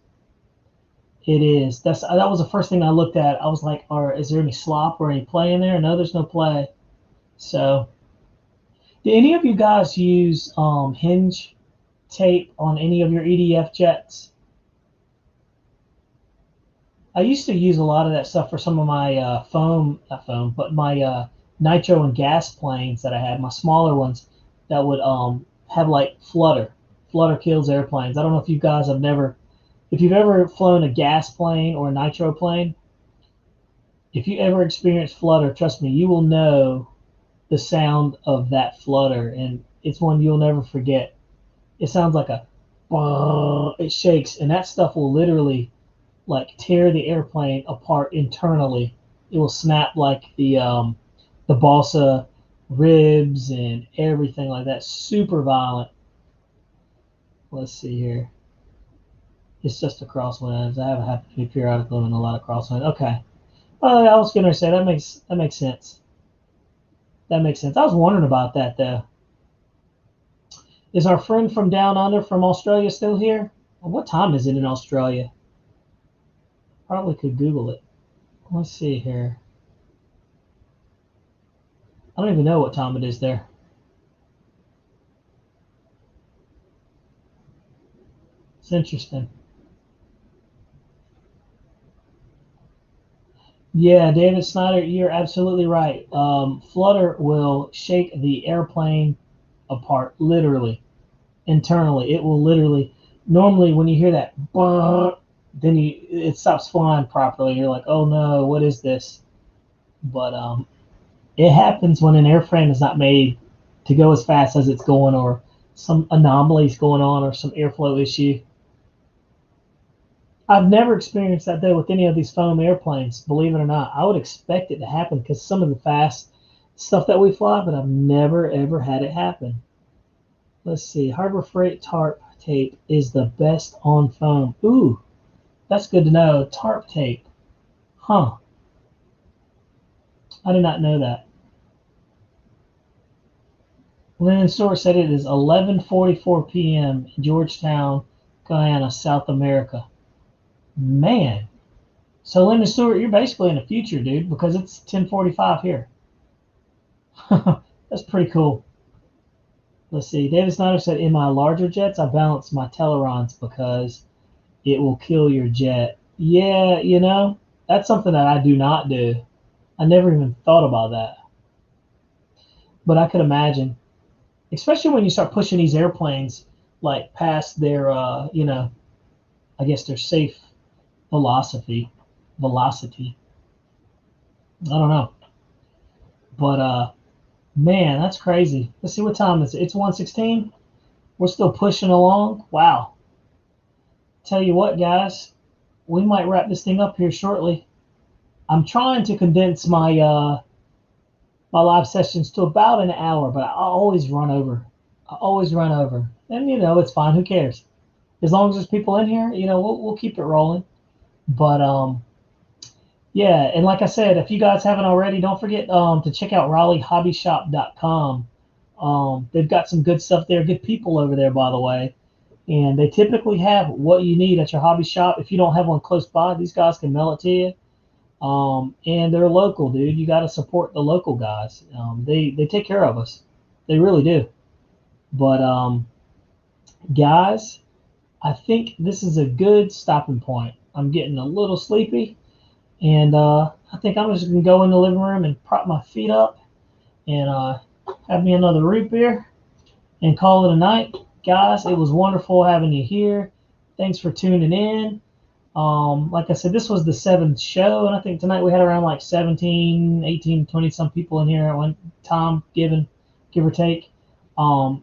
It is. That was the first thing I looked at. I was like, is there any slop or any play in there? No, there's no play. So, do any of you guys use hinge tape on any of your EDF jets? I used to use a lot of that stuff for some of my not foam, but my nitro and gas planes that I had, my smaller ones that would have like flutter. Flutter kills airplanes. I don't know if you guys if you've ever flown a gas plane or a nitro plane, if you ever experience flutter, trust me, you will know the sound of that flutter, and it's one you'll never forget. It sounds like it shakes, and that stuff will literally like tear the airplane apart internally. It will snap like the balsa ribs and everything like that. Super violent. Let's see here. It's just a crosswinds. I have happened to be periodically in a lot of crosswinds. Okay. Well, I was gonna say that makes sense. That makes sense. I was wondering about that though. Is our friend from down under from Australia still here? What time is it in Australia? Probably could Google it. Let's see here. I don't even know what time it is there. It's interesting. Yeah, David Snyder, you're absolutely right. Flutter will shake the airplane apart, literally, internally. It will literally. Normally, when you hear that, then it stops flying properly. You're like, oh no, what is this? But It happens when an airframe is not made to go as fast as it's going, or some anomalies going on, or some airflow issue. I've never experienced that though with any of these foam airplanes, believe it or not. I would expect it to happen because some of the fast stuff that we fly, but I've never ever had it happen. Let's see. Harbor Freight tarp tape is the best on foam. Ooh, that's good to know. Tarp tape. Huh. I did not know that. Linen Store said it is 11:44 p.m. in Georgetown, Guyana, South America. Man. So Lyndon Stewart, you're basically in the future, dude, because it's 10:45 here. That's pretty cool. Let's see. David Snyder said, in my larger jets, I balance my Telerons because it will kill your jet. Yeah, that's something that I do not do. I never even thought about that. But I could imagine, especially when you start pushing these airplanes like past their, I guess their safe velocity. I don't know. But man, that's crazy. Let's see what time is it. It's 1:16. We're still pushing along. Wow. Tell you what, guys, we might wrap this thing up here shortly. I'm trying to condense my live sessions to about an hour, but I always run over. And it's fine. Who cares? As long as there's people in here, we'll keep it rolling. But yeah, and like I said, if you guys haven't already, don't forget to check out RaleighHobbyShop.com. They've got some good stuff there. Good people over there, by the way. And they typically have what you need at your hobby shop. If you don't have one close by, these guys can mail it to you. And they're local, dude. You got to support the local guys. They take care of us. They really do. But guys, I think this is a good stopping point. I'm getting a little sleepy, and I think I'm just gonna go in the living room and prop my feet up and have me another root beer and call it a night. Guys, it was wonderful having you here. Thanks for tuning in. Like I said, this was the 7th show, and I think tonight we had around like 17, 18, 20 some people in here at one time, give or take.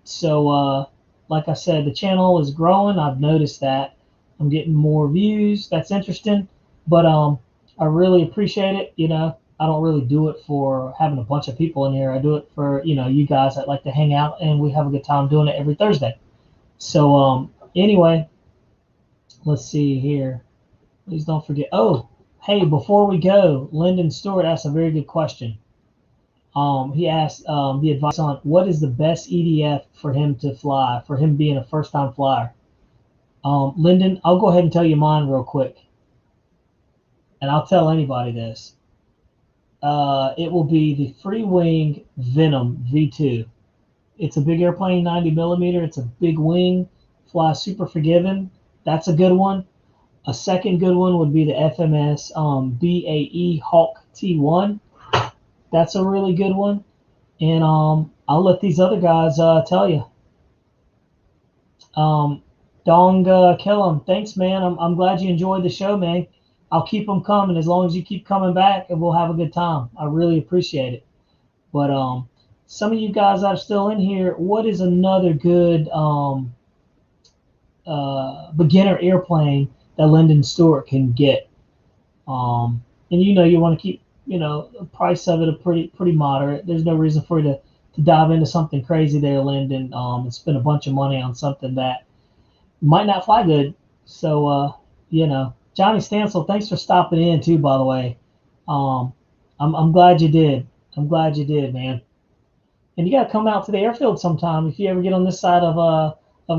So like I said, the channel is growing. I've noticed that. I'm getting more views. That's interesting. But I really appreciate it. I don't really do it for having a bunch of people in here. I do it for, you guys that like to hang out, and we have a good time doing it every Thursday. So anyway, let's see here. Please don't forget. Oh, hey, before we go, Lyndon Stewart asked a very good question. He asked the advice on what is the best EDF for him to fly, for him being a first-time flyer. Lyndon, I'll go ahead and tell you mine real quick. And I'll tell anybody this. It will be the Freewing Venom V2. It's a big airplane, 90 millimeter. It's a big wing, flies super forgiving. That's a good one. A second good one would be the FMS BAE Hawk T1. That's a really good one. And I'll let these other guys tell you. Dong Kellum, thanks, man. I'm glad you enjoyed the show, man. I'll keep them coming as long as you keep coming back, and we'll have a good time. I really appreciate it. But some of you guys that are still in here, what is another good beginner airplane that Lyndon Stewart can get? And you want to keep the price of it pretty moderate. There's no reason for you to dive into something crazy there, Lyndon, and spend a bunch of money on something that might not fly good. So Johnny Stansel, thanks for stopping in too, by the way. I'm glad you did. I'm glad you did, man. And you got to come out to the airfield sometime if you ever get on this side of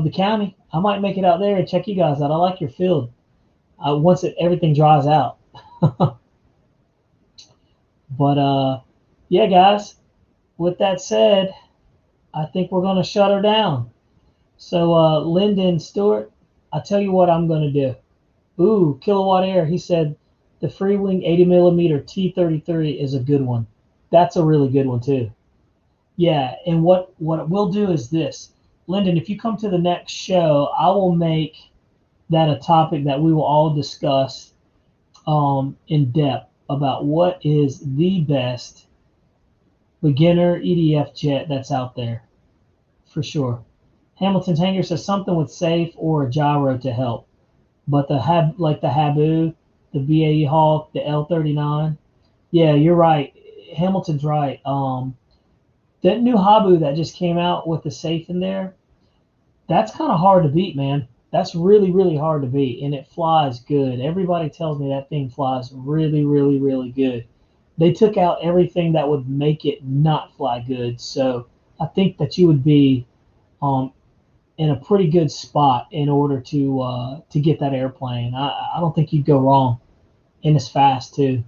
the county. I might make it out there and check you guys out. I like your field. Once everything dries out. But yeah, guys. With that said, I think we're gonna shut her down. So Lyndon Stewart, I tell you what I'm gonna do. Ooh, Kilowatt Air. He said the Freewing 80 millimeter T33 is a good one. That's a really good one too. Yeah, and what we'll do is this. Lyndon, if you come to the next show, I will make that a topic that we will all discuss in depth about what is the best beginner EDF jet that's out there, for sure. Hamilton's Hanger says something with safe or a gyro to help. But the Habu, the BAE Hawk, the L-39, yeah, you're right. Hamilton's right. That new Habu that just came out with the safe in there, that's kind of hard to beat, man. That's really, really hard to beat, and it flies good. Everybody tells me that thing flies really, really, really good. They took out everything that would make it not fly good, so I think that you would be um, in a pretty good spot in order to get that airplane. I don't think you'd go wrong, and it's fast too,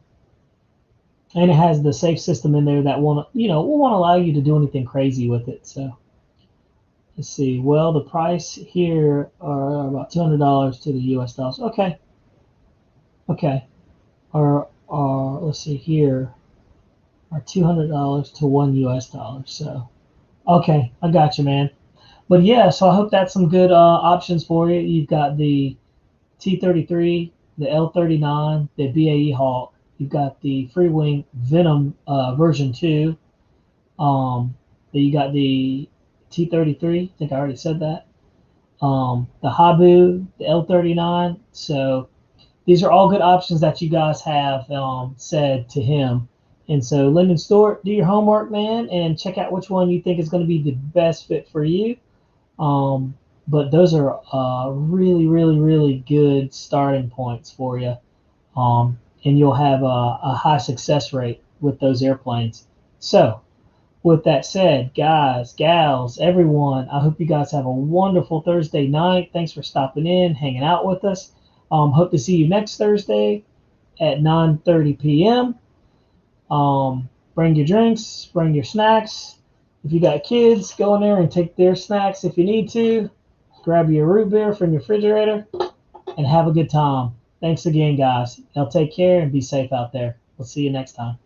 and it has the safe system in there that won't allow you to do anything crazy with it. So let's see. Well, the price here are about $200 to the U.S. dollars. Okay, okay. Or let's see here are $200 to $1 US. So okay, I got you, man. But yeah, so I hope that's some good options for you. You've got the T-33, the L-39, the BAE Hawk. You've got the Freewing Venom version 2. Then you got the T-33. I think I already said that. The Habu, the L-39. So these are all good options that you guys have said to him. And so, Lyndon Stewart, do your homework, man, and check out which one you think is going to be the best fit for you. But those are really, really, really good starting points for you. And you'll have a high success rate with those airplanes. So, with that said, guys, gals, everyone, I hope you guys have a wonderful Thursday night. Thanks for stopping in, hanging out with us. Hope to see you next Thursday at 9:30 p.m. Bring your drinks, bring your snacks. If you got kids, go in there and take their snacks if you need to. Grab your root beer from your refrigerator and have a good time. Thanks again, guys. Now take care and be safe out there. We'll see you next time.